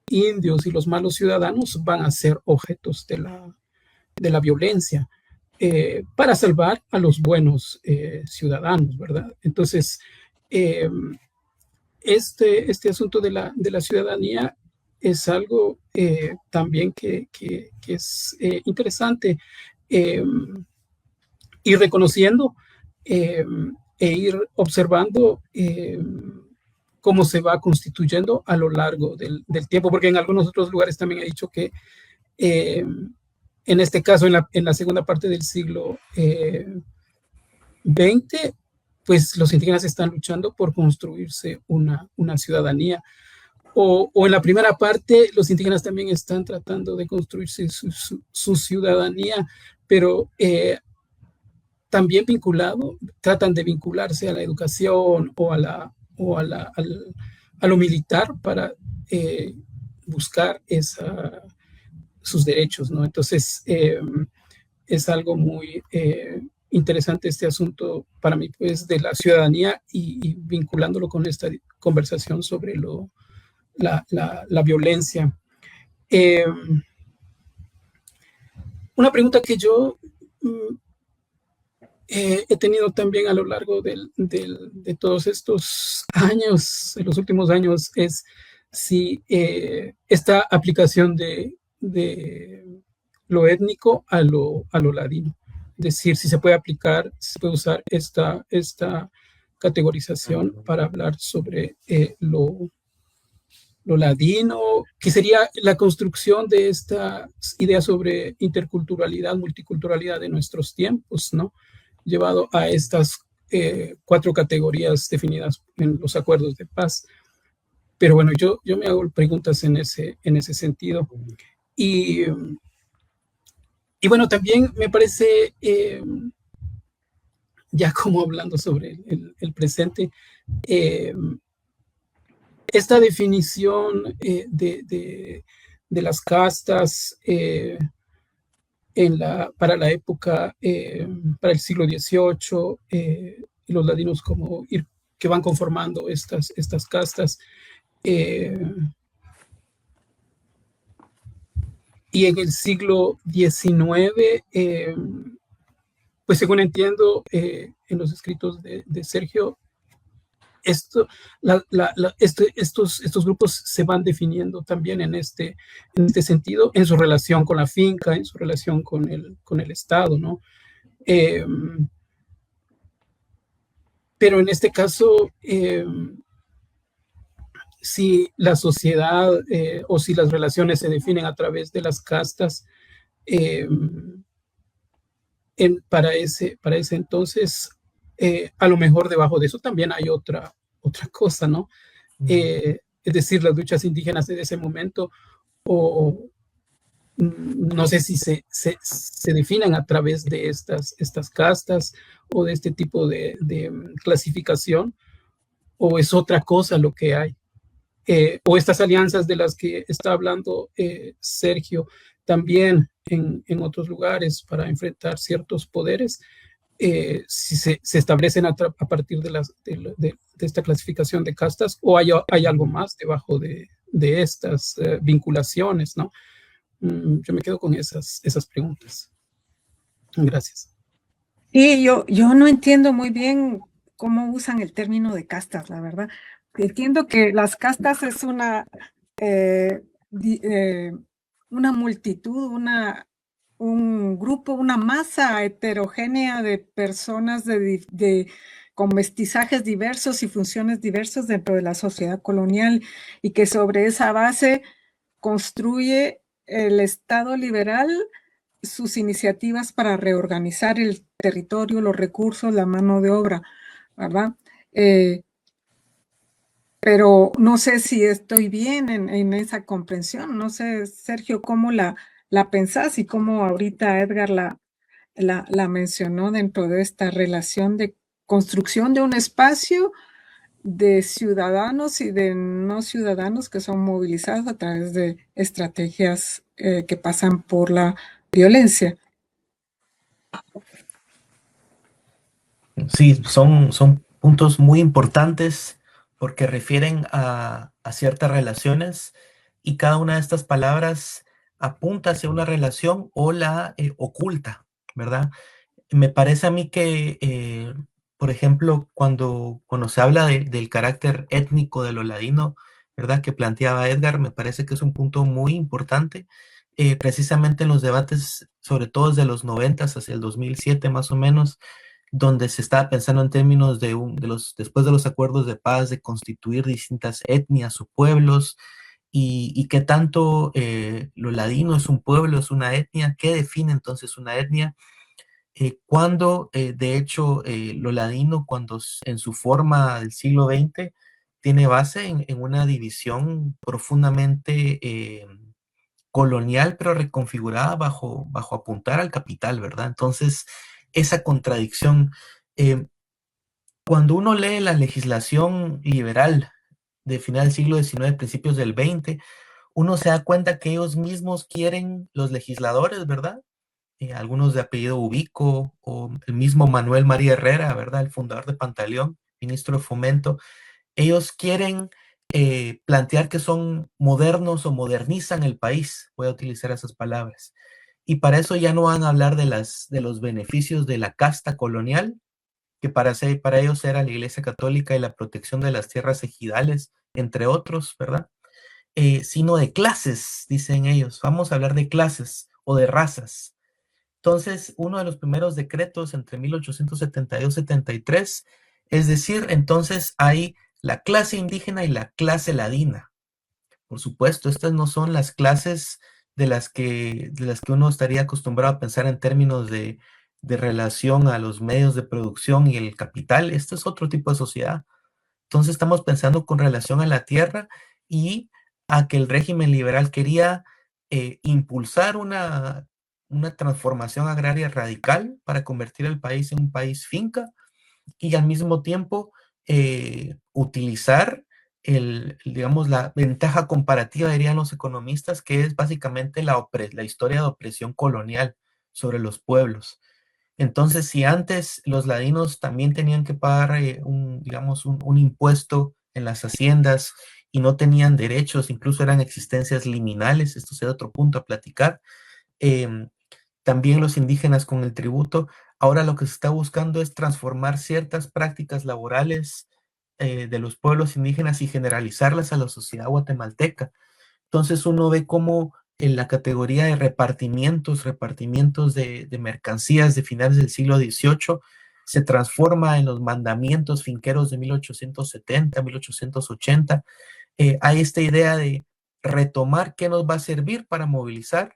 indios y los malos ciudadanos van a ser objetos de la violencia para salvar a los buenos ciudadanos, ¿verdad? Entonces, este asunto de la ciudadanía es algo también que es interesante, ir reconociendo e ir observando cómo se va constituyendo a lo largo del tiempo, porque en algunos otros lugares también he dicho que en este caso, en la segunda parte del siglo XX, pues los indígenas están luchando por construirse una ciudadanía. O en la primera parte, los indígenas también están tratando de construirse su ciudadanía, pero también tratan de vincularse a la educación o a lo militar para buscar sus derechos, ¿no? Entonces, es algo muy interesante este asunto para mí, pues, de la ciudadanía y vinculándolo con esta conversación sobre la violencia. Una pregunta que yo he tenido también a lo largo de todos estos años, en los últimos años, es si esta aplicación de lo étnico a lo ladino. Es decir, si se puede aplicar, si se puede usar esta categorización para hablar sobre lo ladino, que sería la construcción de esta idea sobre interculturalidad, multiculturalidad de nuestros tiempos, ¿no? Llevado a estas 4 categorías definidas en los acuerdos de paz. Pero bueno, yo me hago preguntas en ese sentido. Y bueno, también me parece, ya como hablando sobre el presente, esta definición de las castas para la época, para el siglo XVIII, y los ladinos como que van conformando estas castas. Y en el siglo XIX, pues según entiendo en los escritos de Sergio, estos grupos se van definiendo también en este sentido, en su relación con la finca, en su relación con el Estado, ¿no? Pero en este caso, si la sociedad o si las relaciones se definen a través de las castas, para ese entonces, a lo mejor debajo de eso también hay otra cosa, ¿no? Es decir, las luchas indígenas de ese momento, o no sé si se definen a través de estas castas o de este tipo de clasificación, o es otra cosa lo que hay. O estas alianzas de las que está hablando Sergio, también en otros lugares para enfrentar ciertos poderes, si se establecen a partir de esta clasificación de castas, o hay algo más debajo de estas vinculaciones, ¿no? Yo me quedo con esas preguntas. Gracias. Sí, yo no entiendo muy bien cómo usan el término de castas, la verdad. Entiendo que las castas es una multitud, un grupo, una masa heterogénea de personas con mestizajes diversos y funciones diversas dentro de la sociedad colonial, y que sobre esa base construye el Estado liberal sus iniciativas para reorganizar el territorio, los recursos, la mano de obra, ¿verdad? Pero no sé si estoy bien en esa comprensión. No sé, Sergio, cómo la pensás y cómo ahorita Edgar la mencionó dentro de esta relación de construcción de un espacio de ciudadanos y de no ciudadanos que son movilizados a través de estrategias que pasan por la violencia. Sí, son puntos muy importantes porque refieren a ciertas relaciones, y cada una de estas palabras apunta hacia una relación o la oculta, ¿verdad? Me parece a mí que, por ejemplo, cuando se habla del carácter étnico de lo ladino, ¿verdad? Que planteaba Edgar, me parece que es un punto muy importante, precisamente en los debates, sobre todo desde los 90 hacia el 2007 más o menos, donde se estaba pensando en términos después de los acuerdos de paz, de constituir distintas etnias o pueblos, y qué tanto lo ladino es un pueblo, es una etnia, qué define entonces una etnia. Cuando, de hecho, lo ladino, cuando en su forma del siglo XX, tiene base en una división profundamente colonial, pero reconfigurada bajo apuntar al capital, ¿verdad? Entonces, esa contradicción, cuando uno lee la legislación liberal de final del siglo XIX, principios del XX, uno se da cuenta que ellos mismos quieren, los legisladores, ¿verdad? Algunos de apellido Ubico, o el mismo Manuel María Herrera, ¿verdad? El fundador de Pantaleón, ministro de Fomento. Ellos quieren plantear que son modernos o modernizan el país, voy a utilizar esas palabras. Y para eso ya no van a hablar de los beneficios de la casta colonial, que para ellos era la Iglesia Católica y la protección de las tierras ejidales, entre otros, ¿verdad? sino de clases, dicen ellos. Vamos a hablar de clases o de razas. Entonces, uno de los primeros decretos entre 1872-73, es decir, entonces hay la clase indígena y la clase ladina. Por supuesto, estas no son las clases de las que uno estaría acostumbrado a pensar en términos de relación a los medios de producción y el capital. Este es otro tipo de sociedad. Entonces estamos pensando con relación a la tierra y a que el régimen liberal quería impulsar una transformación agraria radical para convertir el país en un país finca y al mismo tiempo utilizar digamos, la ventaja comparativa, dirían los economistas, que es básicamente la historia de opresión colonial sobre los pueblos. Entonces, si antes los ladinos también tenían que pagar digamos, un impuesto en las haciendas y no tenían derechos, incluso eran existencias liminales, esto será otro punto a platicar, también los indígenas con el tributo, ahora lo que se está buscando es transformar ciertas prácticas laborales de los pueblos indígenas y generalizarlas a la sociedad guatemalteca. Entonces uno ve cómo en la categoría de repartimientos de mercancías de finales del siglo XVIII se transforma en los mandamientos finqueros de 1870, 1880. Hay esta idea de retomar qué nos va a servir para movilizar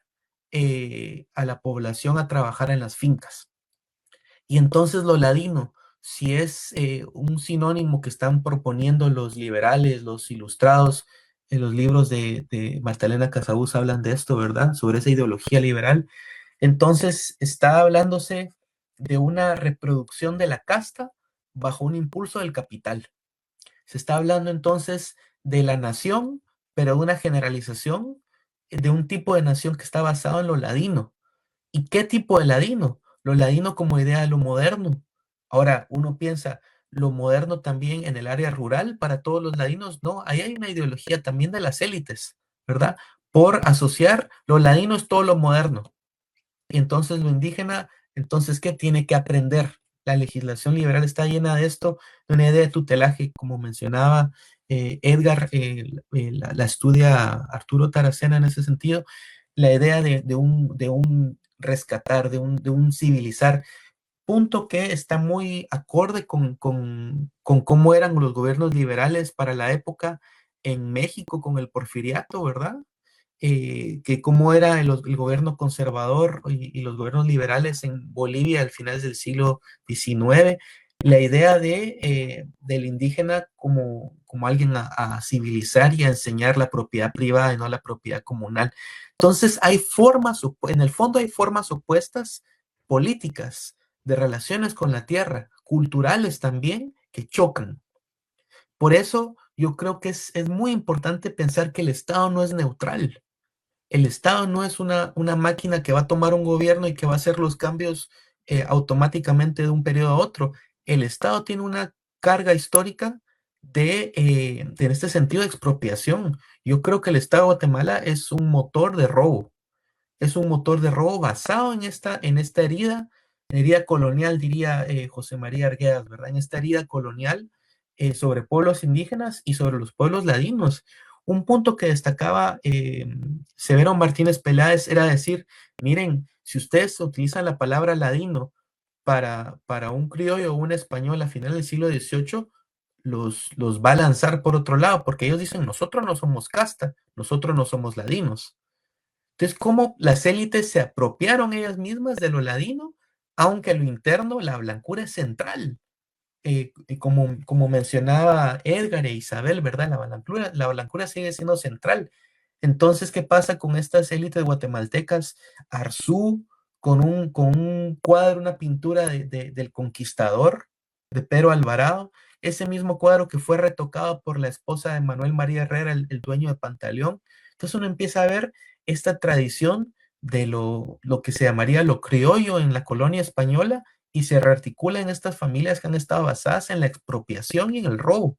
a la población a trabajar en las fincas. Y entonces lo ladino, si es un sinónimo que están proponiendo los liberales, los ilustrados, en los libros de Magdalena Casabús hablan de esto, ¿verdad? Sobre esa ideología liberal. Entonces está hablándose de una reproducción de la casta bajo un impulso del capital. Se está hablando entonces de la nación, pero de una generalización de un tipo de nación que está basado en lo ladino. ¿Y qué tipo de ladino? Lo ladino como idea de lo moderno. Ahora, uno piensa, lo moderno también en el área rural para todos los ladinos. No, ahí hay una ideología también de las élites, ¿verdad? Por asociar lo ladino es todo lo moderno. Y entonces lo indígena, entonces, ¿qué tiene que aprender? La legislación liberal está llena de esto, de una idea de tutelaje, como mencionaba Edgar, la estudia Arturo Taracena en ese sentido, la idea de un rescatar, de un civilizar, punto que está muy acorde con cómo eran los gobiernos liberales para la época en México con el porfiriato, ¿verdad? Que cómo era el gobierno conservador y los gobiernos liberales en Bolivia al final del siglo XIX, la idea del indígena como alguien a civilizar y a enseñar la propiedad privada y no la propiedad comunal. Entonces hay en el fondo hay formas opuestas políticas de relaciones con la tierra, culturales también, que chocan. Por eso yo creo que es muy importante pensar que el Estado no es neutral. El Estado no es una máquina que va a tomar un gobierno y que va a hacer los cambios automáticamente de un periodo a otro. El Estado tiene una carga histórica en este sentido, de expropiación. Yo creo que el Estado de Guatemala es un motor de robo. Es un motor de robo basado en esta herida colonial, diría José María Arguedas, ¿verdad? En esta herida colonial sobre pueblos indígenas y sobre los pueblos ladinos. Un punto que destacaba Severo Martínez Peláez era decir, miren, si ustedes utilizan la palabra ladino para un criollo o un español a final del siglo XVIII, los va a lanzar por otro lado, porque ellos dicen, nosotros no somos casta, nosotros no somos ladinos. Entonces, cómo las élites se apropiaron ellas mismas de lo ladino, aunque a lo interno la blancura es central. Como mencionaba Edgar e Isabel, ¿verdad? La blancura sigue siendo central. Entonces, ¿qué pasa con estas élites guatemaltecas? Arzú, con un cuadro, una pintura del conquistador, de Pero Alvarado, ese mismo cuadro que fue retocado por la esposa de Manuel María Herrera, el dueño de Pantaleón. Entonces uno empieza a ver esta tradición de lo que se llamaría lo criollo en la colonia española y se rearticula en estas familias que han estado basadas en la expropiación y en el robo.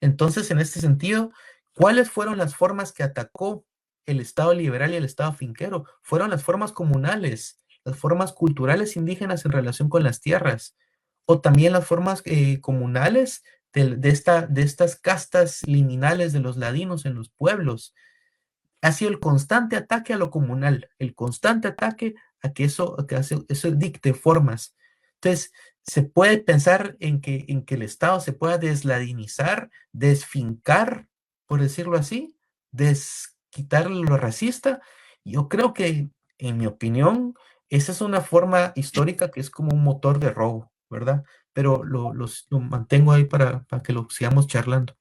Entonces, en este sentido, ¿cuáles fueron las formas que atacó el Estado liberal y el Estado finquero? Fueron las formas comunales, las formas culturales indígenas en relación con las tierras, o también las formas comunales de estas castas liminales de los ladinos en los pueblos ha sido el constante ataque a lo comunal, el constante ataque a que eso dicte formas. Entonces, se puede pensar en que el Estado se pueda desladinizar, desfincar, por decirlo así, quitar lo racista. Yo creo que, en mi opinión, esa es una forma histórica que es como un motor de robo, ¿verdad? Pero lo mantengo ahí para que lo sigamos charlando.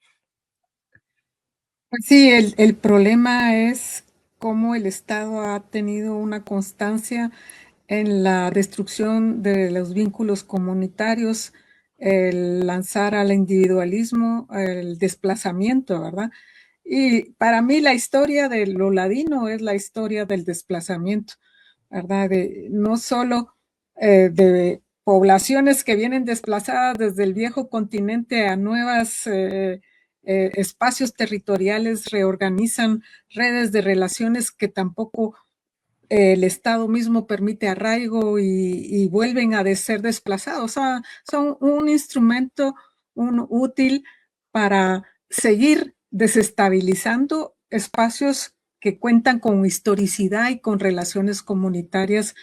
Pues sí, el problema es cómo el Estado ha tenido una constancia en la destrucción de los vínculos comunitarios, el lanzar al individualismo, el desplazamiento, ¿verdad? Y para mí la historia de lo ladino es la historia del desplazamiento, ¿verdad? No solo de poblaciones que vienen desplazadas desde el viejo continente a nuevas espacios territoriales, reorganizan redes de relaciones que tampoco el Estado mismo permite arraigo y vuelven a ser desplazados. O sea, son un instrumento útil para seguir desestabilizando espacios que cuentan con historicidad y con relaciones comunitarias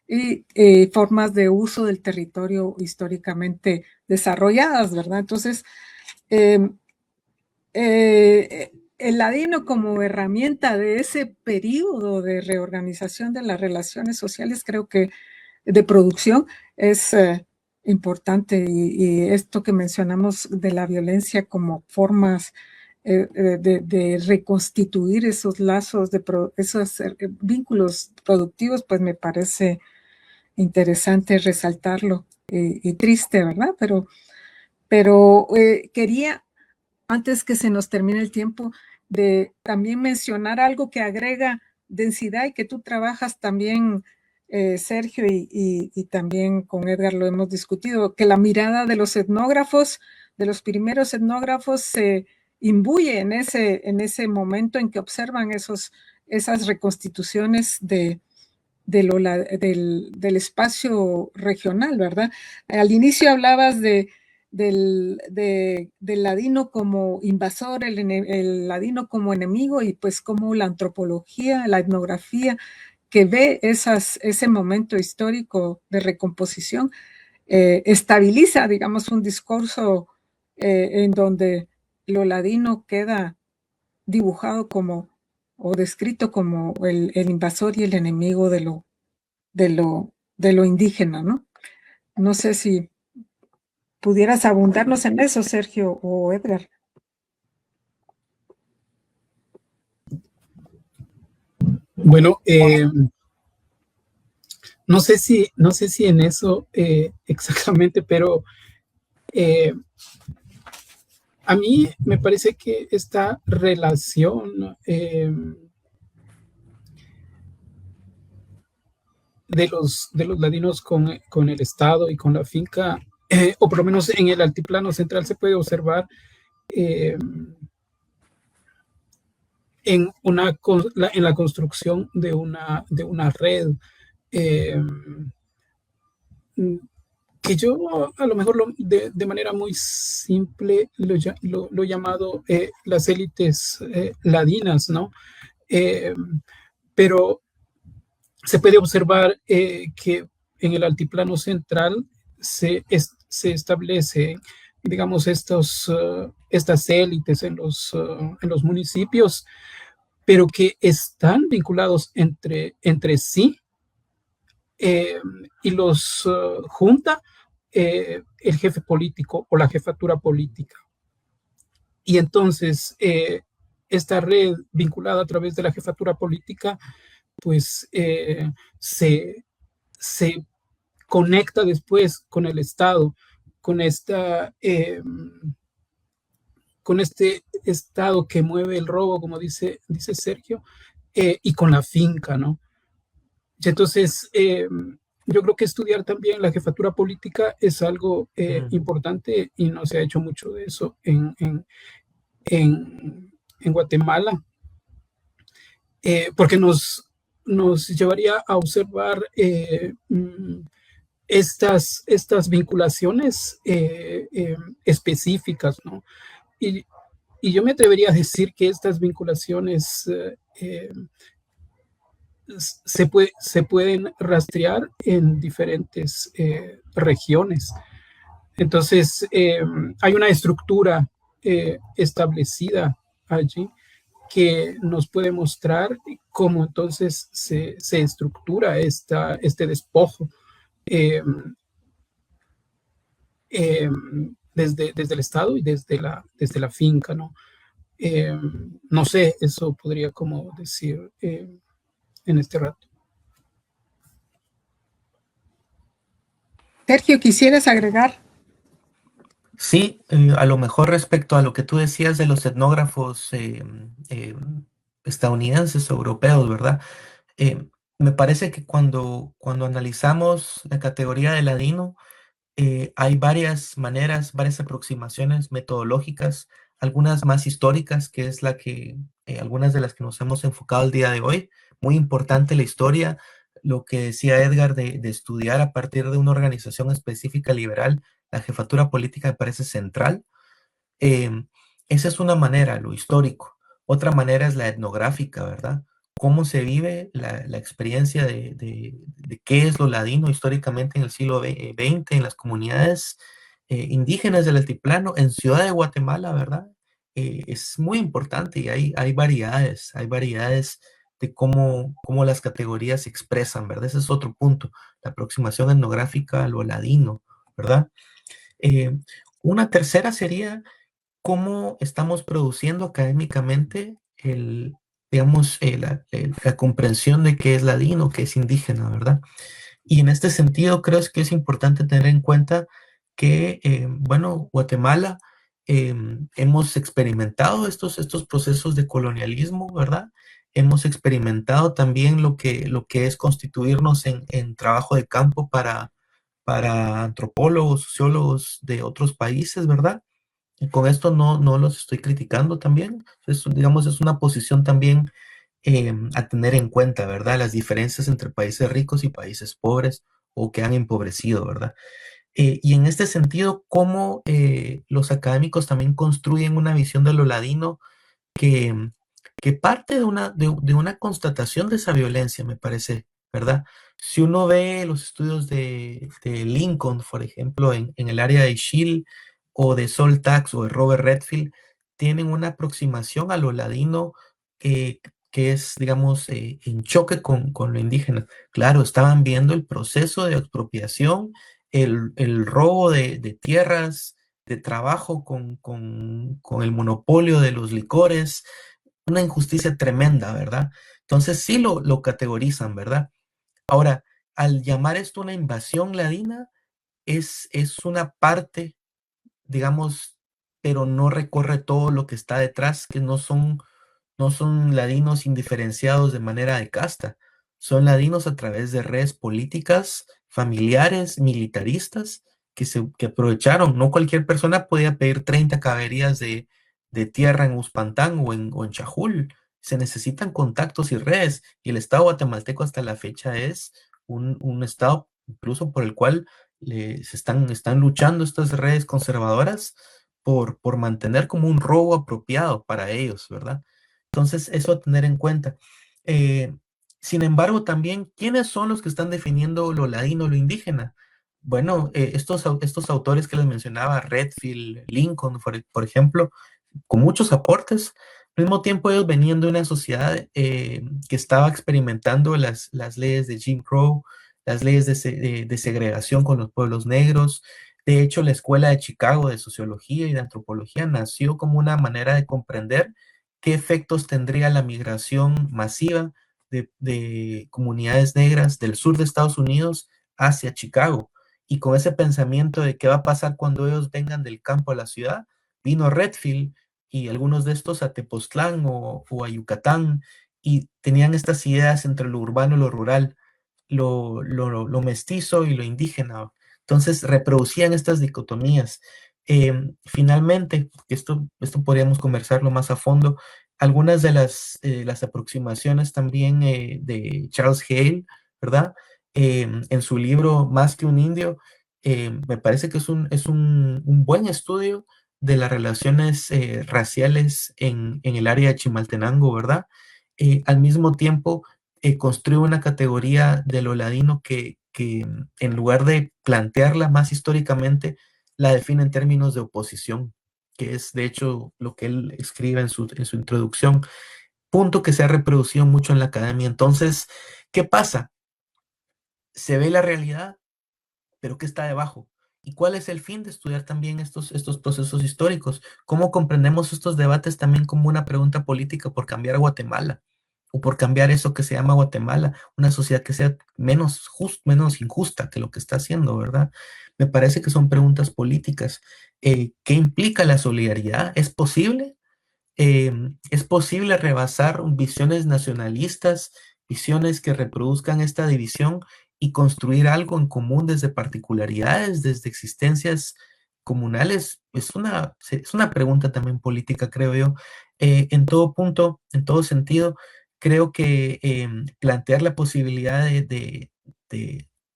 y formas de uso del territorio históricamente desarrolladas, ¿verdad? Entonces, eh, el ladino como herramienta de ese periodo de reorganización de las relaciones sociales, creo que de producción, es importante. Y esto que mencionamos de la violencia como formas de reconstituir esos lazos, esos vínculos productivos, pues me parece interesante resaltarlo y triste, ¿verdad? Pero quería, antes que se nos termine el tiempo, de también mencionar algo que agrega densidad y que tú trabajas también, Sergio, y también con Edgar lo hemos discutido, que la mirada de los etnógrafos, de los primeros etnógrafos, se imbuye en ese momento en que observan esas reconstituciones del espacio regional, ¿verdad? Al inicio hablabas del ladino como invasor, el ladino como enemigo, y pues como la antropología, la etnografía que ve ese momento histórico de recomposición, estabiliza, digamos, un discurso en donde lo ladino queda dibujado como o descrito como el invasor y el enemigo de lo indígena, ¿no? No sé si pudieras abundarnos en eso, Sergio o Edgar. Bueno, no sé si en eso exactamente, pero a mí me parece que esta relación de los ladinos con el Estado y con la finca, o por lo menos en el altiplano central, se puede observar en la construcción de una red que yo a lo mejor de manera muy simple lo he llamado las élites ladinas, ¿no? Pero se puede observar que en el altiplano central se establece, digamos, estas élites en los municipios, pero que están vinculados entre sí y los junta el jefe político o la jefatura política. Y entonces esta red vinculada a través de la jefatura política, pues se conecta después con el Estado, con con este Estado que mueve el robo, como dice Sergio, y con la finca, ¿no? Y entonces, yo creo que estudiar también la jefatura política es algo importante y no se ha hecho mucho de eso en Guatemala, porque nos llevaría a observar estas vinculaciones específicas, ¿no? Y, y yo me atrevería a decir que estas vinculaciones se pueden rastrear en diferentes regiones. Entonces, hay una estructura establecida allí que nos puede mostrar cómo entonces se estructura este despojo eh, desde el Estado y desde la finca, ¿no? No sé, eso podría como decir en este rato. Sergio, ¿quisieras agregar? Sí, a lo mejor respecto a lo que tú decías de los etnógrafos estadounidenses o europeos, ¿verdad? Eh, Me parece que cuando analizamos la categoría de ladino, hay varias maneras, varias aproximaciones metodológicas, algunas más históricas, que es algunas de las que nos hemos enfocado el día de hoy. Muy importante la historia, lo que decía Edgar de estudiar a partir de una organización específica liberal, la jefatura política me parece central. Em, Esa es una manera, lo histórico. Otra manera es la etnográfica, ¿verdad? Cómo se vive la experiencia de qué es lo ladino históricamente en el siglo XX en las comunidades indígenas del altiplano, en Ciudad de Guatemala, ¿verdad? Es muy importante y hay variedades de cómo las categorías se expresan, ¿verdad? Ese es otro punto, la aproximación etnográfica a lo ladino, ¿verdad? Eh, una tercera sería cómo estamos produciendo académicamente digamos, la comprensión de qué es ladino, qué es indígena, ¿verdad? Y en este sentido creo que es importante tener en cuenta que, bueno, Guatemala hemos experimentado estos procesos de colonialismo, ¿verdad? Hemos experimentado también lo que es constituirnos en trabajo de campo para antropólogos, sociólogos de otros países, ¿verdad? Y con esto no los estoy criticando también. Digamos, es una posición también a tener en cuenta, ¿verdad? Las diferencias entre países ricos y países pobres o que han empobrecido, ¿verdad? Y en este sentido, cómo los académicos también construyen una visión de lo ladino que, que parte de una constatación de esa violencia, me parece, ¿verdad? Si uno ve los estudios de Lincoln, por ejemplo, en el área de Ishil, o de Sol Tax o de Robert Redfield, tienen una aproximación a lo ladino eh, que es, digamos, en choque con lo indígena. Claro, estaban viendo el proceso de expropiación, el robo de tierras, de trabajo con el monopolio de los licores, una injusticia tremenda, ¿verdad? Entonces sí lo categorizan, ¿verdad? Ahora, al llamar esto una invasión ladina, es una parte, digamos, pero no recorre todo lo que está detrás, que no son ladinos indiferenciados de manera de casta, son ladinos a través de redes políticas, familiares, militaristas, que aprovecharon. No cualquier persona podía pedir 30 caberías de tierra en Uspantán o en Chajul. Se necesitan contactos y redes, y el Estado guatemalteco hasta la fecha es un Estado incluso por el cual están luchando estas redes conservadoras por mantener como un robo apropiado para ellos, ¿verdad? Entonces, eso a tener en cuenta. Eh, Sin embargo, también, ¿quiénes son los que están definiendo lo ladino, lo indígena? Bueno, estos autores que les mencionaba, Redfield, Lincoln, por ejemplo, con muchos aportes. Al mismo tiempo, ellos venían de una sociedad que estaba experimentando las leyes de Jim Crow, las leyes de segregación con los pueblos negros. De hecho, la Escuela de Chicago de Sociología y de Antropología nació como una manera de comprender qué efectos tendría la migración masiva de comunidades negras del sur de Estados Unidos hacia Chicago. Y con ese pensamiento de qué va a pasar cuando ellos vengan del campo a la ciudad, vino Redfield y algunos de estos a Tepoztlán o a Yucatán, y tenían estas ideas entre lo urbano y lo rural, lo mestizo y lo indígena. Entonces reproducían estas dicotomías. Finalmente, esto podríamos conversarlo más a fondo, algunas de las aproximaciones también de Charles Hale, ¿verdad? en su libro Más que un indio. Me parece que es un buen estudio de las relaciones raciales en el área de Chimaltenango, ¿verdad? Al mismo tiempo, construye una categoría de lo ladino que en lugar de plantearla más históricamente, la define en términos de oposición, que es de hecho lo que él escribe en su introducción, punto que se ha reproducido mucho en la academia. Entonces, ¿qué pasa? Se ve la realidad, pero ¿qué está debajo? ¿Y cuál es el fin de estudiar también estos procesos históricos? ¿Cómo comprendemos estos debates también como una pregunta política por cambiar Guatemala? O por cambiar eso que se llama Guatemala, una sociedad que sea menos injusta que lo que está haciendo, ¿verdad? Me parece que son preguntas políticas. ¿Qué implica la solidaridad? ¿Es posible? ¿Es posible rebasar visiones nacionalistas, visiones que reproduzcan esta división y construir algo en común desde particularidades, desde existencias comunales? Es una pregunta también política, creo yo. En todo punto, en todo sentido, creo que plantear la posibilidad de,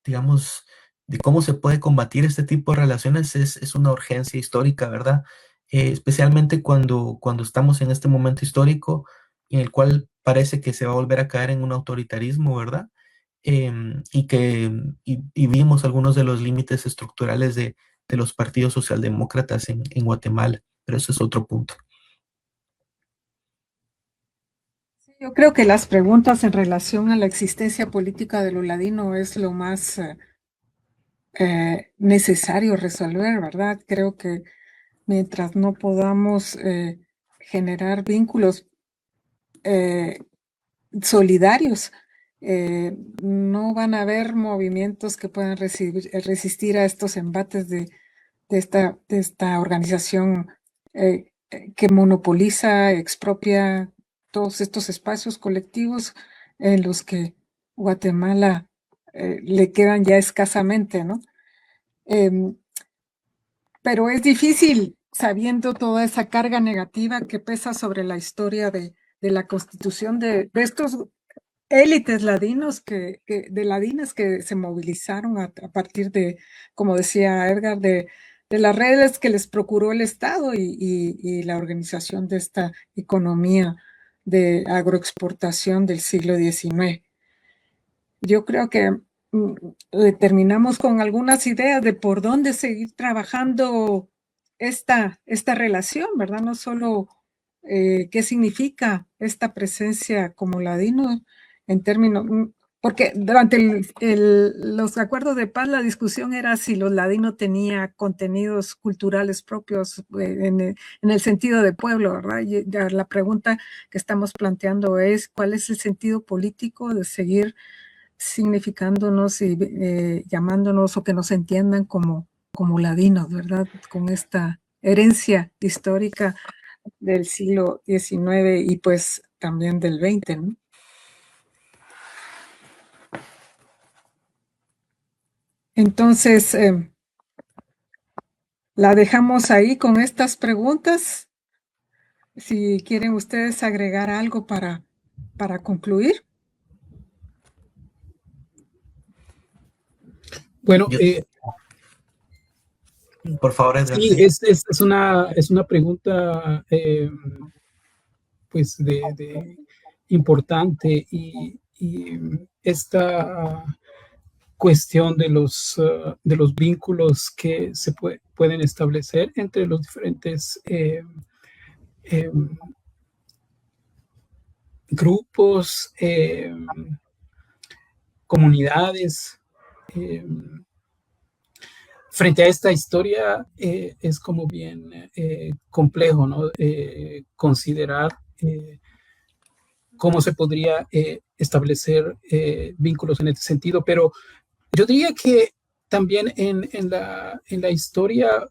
digamos, de cómo se puede combatir este tipo de relaciones es una urgencia histórica, ¿verdad? Especialmente cuando estamos en este momento histórico en el cual parece que se va a volver a caer en un autoritarismo, ¿verdad? Y vimos algunos de los límites estructurales de los partidos socialdemócratas en Guatemala, pero eso es otro punto. Yo creo que las preguntas en relación a la existencia política de lo ladino es lo más necesario resolver, ¿verdad? Creo que mientras no podamos generar vínculos solidarios, no van a haber movimientos que puedan resistir a estos embates de esta organización que monopoliza, expropia todos estos espacios colectivos en los que Guatemala le quedan ya escasamente, ¿no? Pero es difícil sabiendo toda esa carga negativa que pesa sobre la historia de la constitución de estos élites ladinos de ladinas que se movilizaron a partir de, como decía Edgar, de las redes que les procuró el Estado y la organización de esta economía de agroexportación del siglo XIX. Yo creo que terminamos con algunas ideas de por dónde seguir trabajando esta relación, ¿verdad? No solo qué significa esta presencia como ladino en términos, porque durante los acuerdos de paz la discusión era si los ladinos tenían contenidos culturales propios en el sentido de pueblo, ¿verdad? Y ya la pregunta que estamos planteando es cuál es el sentido político de seguir significándonos y llamándonos o que nos entiendan como ladinos, ¿verdad? Con esta herencia histórica del siglo XIX y pues también del XX, ¿no? Entonces, la dejamos ahí con estas preguntas. Si quieren ustedes agregar algo para concluir. Bueno, Por favor, Edgar. sí, es una pregunta pues importante y esta cuestión de los vínculos que se pueden establecer entre los diferentes grupos, comunidades. Frente a esta historia es como bien complejo, ¿no? Considerar cómo se podría establecer vínculos en este sentido, pero yo diría que también en la historia,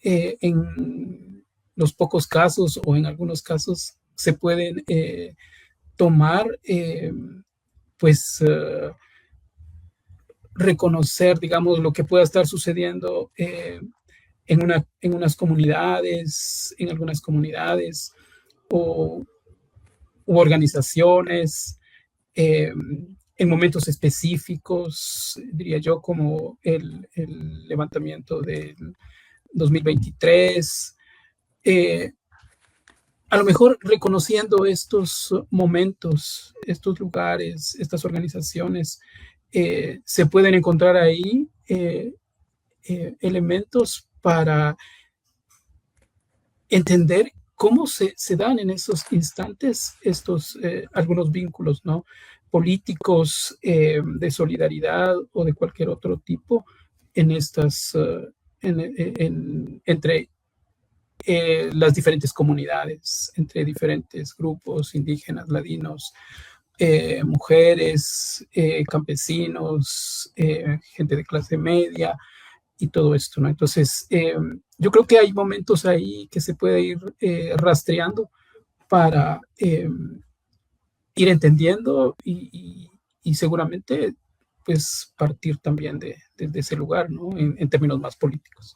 en los pocos casos o en algunos casos se pueden tomar, pues, reconocer, digamos, lo que pueda estar sucediendo en unas comunidades, en algunas comunidades u organizaciones, en en momentos específicos, diría yo, como el levantamiento del 2023. A lo mejor reconociendo estos momentos, estos lugares, estas organizaciones, se pueden encontrar ahí elementos para entender cómo se dan en esos instantes estos algunos vínculos, ¿no? Políticos, de solidaridad o de cualquier otro tipo en estas, entre las diferentes comunidades, entre diferentes grupos indígenas, ladinos, mujeres, campesinos, gente de clase media y todo esto, ¿no? Entonces, yo creo que hay momentos ahí que se puede ir rastreando para ir entendiendo y seguramente pues partir también de ese lugar, ¿no? En términos más políticos.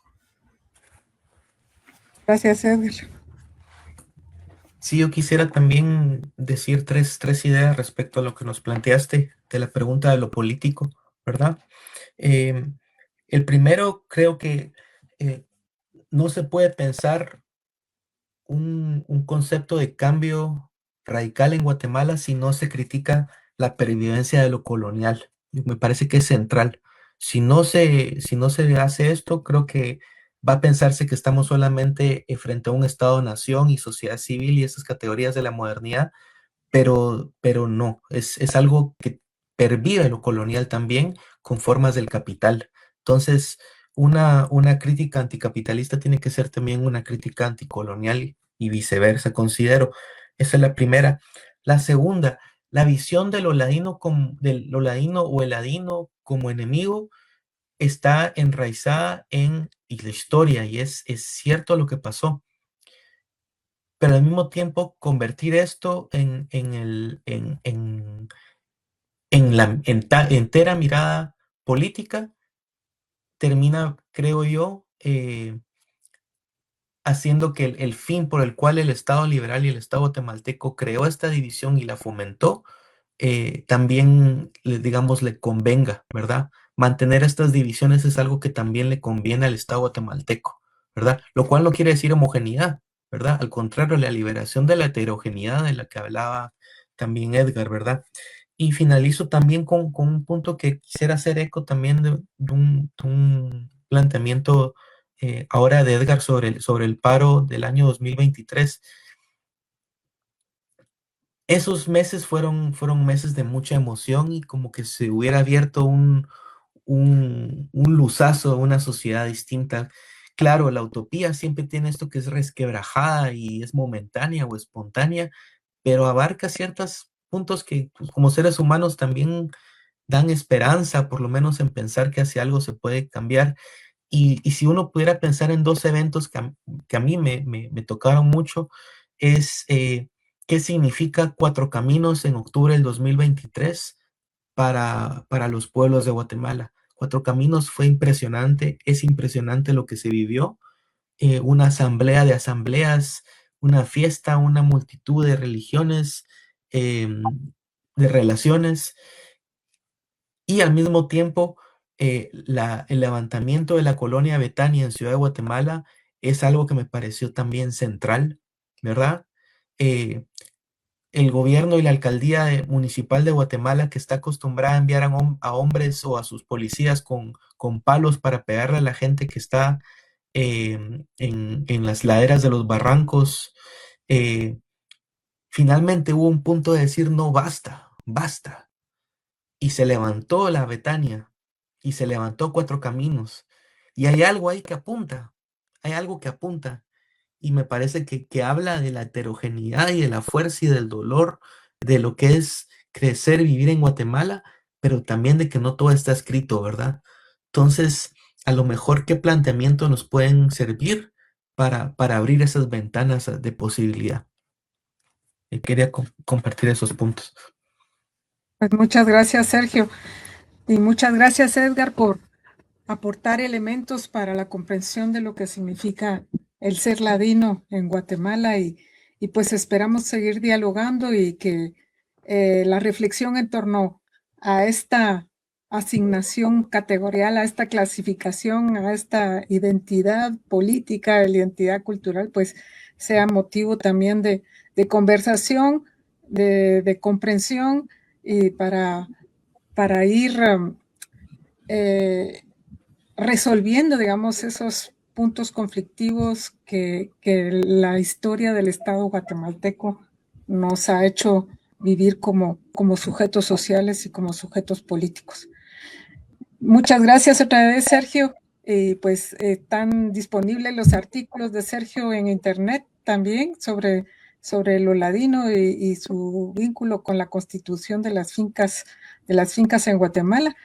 Gracias, Edgar. Sí, yo quisiera también decir tres ideas respecto a lo que nos planteaste de la pregunta de lo político, ¿verdad? El primero, creo que no se puede pensar un concepto de cambio radical en Guatemala si no se critica la pervivencia de lo colonial. Me parece que es central. Si no se hace esto, creo que va a pensarse que estamos solamente frente a un Estado-nación y sociedad civil y esas categorías de la modernidad, pero no, es algo que pervive lo colonial también con formas del capital. Entonces, una crítica anticapitalista tiene que ser también una crítica anticolonial y viceversa, considero. Esa es la primera. La segunda, la visión del ladino o el ladino como enemigo está enraizada en la historia y es cierto lo que pasó, pero al mismo tiempo convertir esto en la entera mirada política termina, creo yo, haciendo que el fin por el cual el Estado liberal y el Estado guatemalteco creó esta división y la fomentó, también, digamos, le convenga, ¿verdad? Mantener estas divisiones es algo que también le conviene al Estado guatemalteco, ¿verdad? Lo cual no quiere decir homogeneidad, ¿verdad? Al contrario, la liberación de la heterogeneidad de la que hablaba también Edgar, ¿verdad? Y finalizo también con un punto que quisiera hacer eco también de un planteamiento ahora de Edgar sobre el paro del año 2023. Esos meses fueron meses de mucha emoción y como que se hubiera abierto un luzazo a una sociedad distinta. Claro, la utopía siempre tiene esto que es resquebrajada y es momentánea o espontánea, pero abarca ciertos puntos que pues, como seres humanos también dan esperanza, por lo menos en pensar que hacia algo se puede cambiar. Y si uno pudiera pensar en dos eventos que a mí me tocaron mucho, es qué significa Cuatro Caminos en octubre del 2023 para los pueblos de Guatemala. Cuatro Caminos fue impresionante, es impresionante lo que se vivió, una asamblea de asambleas, una fiesta, una multitud de religiones, de relaciones, y al mismo tiempo el levantamiento de la colonia Betania en Ciudad de Guatemala es algo que me pareció también central, ¿verdad? Eh, el gobierno y la alcaldía municipal de Guatemala, que está acostumbrada a enviar a hombres o a sus policías con palos para pegarle a la gente que está en las laderas de los barrancos, finalmente hubo un punto de decir, no, basta, basta. Y se levantó la Betania y se levantó Cuatro Caminos. Y hay algo ahí que apunta, hay algo que apunta. Y me parece que habla de la heterogeneidad y de la fuerza y del dolor de lo que es crecer, vivir en Guatemala, pero también de que no todo está escrito, ¿verdad? Entonces, a lo mejor, ¿qué planteamiento nos pueden servir para abrir esas ventanas de posibilidad? Y quería compartir esos puntos. Pues muchas gracias, Sergio. Y muchas gracias, Edgar, por aportar elementos para la comprensión de lo que significa el ser ladino en Guatemala y pues esperamos seguir dialogando y que la reflexión en torno a esta asignación categorial, a esta clasificación, a esta identidad política, la identidad cultural, pues sea motivo también de conversación, de comprensión y para ir resolviendo, digamos, esos puntos conflictivos que la historia del Estado guatemalteco nos ha hecho vivir como sujetos sociales y como sujetos políticos. Muchas gracias otra vez, Sergio. Pues están disponibles los artículos de Sergio en internet también sobre lo ladino y su vínculo con la constitución de las fincas en Guatemala.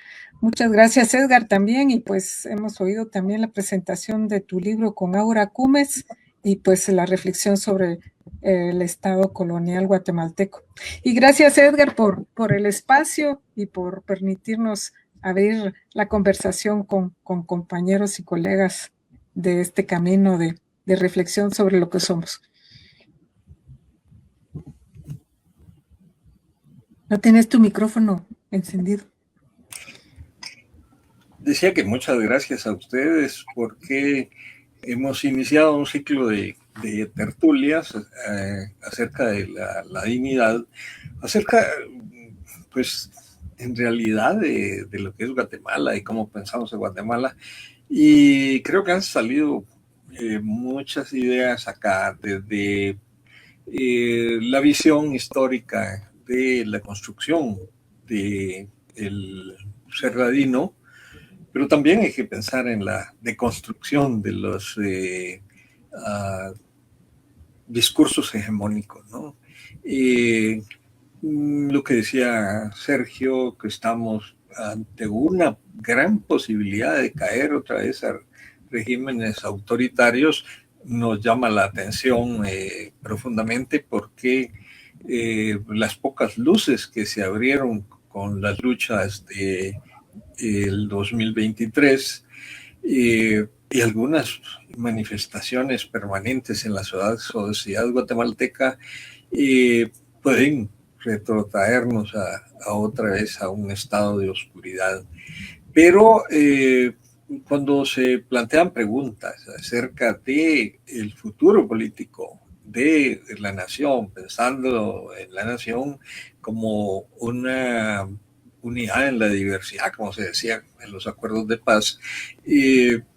Muchas gracias, Edgar, también. Y pues hemos oído también la presentación de tu libro con Aura Cumes y pues la reflexión sobre el Estado colonial guatemalteco. Y gracias, Edgar, por el espacio y por permitirnos abrir la conversación con compañeros y colegas de este camino de reflexión sobre lo que somos. No tienes tu micrófono encendido. Decía que muchas gracias a ustedes porque hemos iniciado un ciclo de tertulias acerca de la dignidad, acerca, pues, en realidad de lo que es Guatemala y cómo pensamos en Guatemala. Y creo que han salido muchas ideas acá, desde la visión histórica de la construcción del Cerradino, pero también hay que pensar en la deconstrucción de los discursos hegemónicos, ¿no? Lo que decía Sergio, que estamos ante una gran posibilidad de caer otra vez a regímenes autoritarios, nos llama la atención profundamente porque las pocas luces que se abrieron con las luchas de el 2023 y algunas manifestaciones permanentes en la sociedad guatemalteca pueden retrotraernos a otra vez a un estado de oscuridad. Pero cuando se plantean preguntas acerca de el futuro político de la nación, pensando en la nación como una unidad en la diversidad, como se decía en los acuerdos de paz,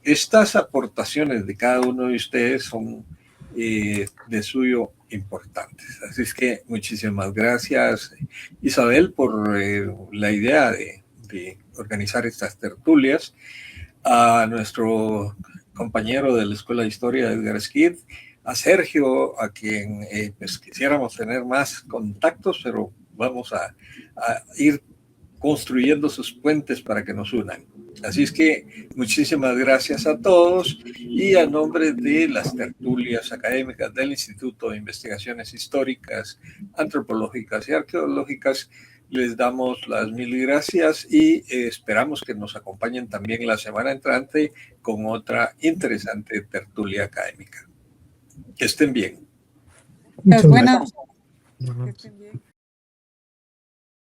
estas aportaciones de cada uno de ustedes son de suyo importantes. Así es que muchísimas gracias, Isabel, por la idea de organizar estas tertulias, a nuestro compañero de la Escuela de Historia, Edgar Skid, a Sergio, a quien pues quisiéramos tener más contactos, pero vamos a ir construyendo sus puentes para que nos unan. Así es que muchísimas gracias a todos y a nombre de las tertulias académicas del Instituto de Investigaciones Históricas, Antropológicas y Arqueológicas, les damos las mil gracias y esperamos que nos acompañen también la semana entrante con otra interesante tertulia académica. Que estén bien. Muchas gracias. Que estén bien.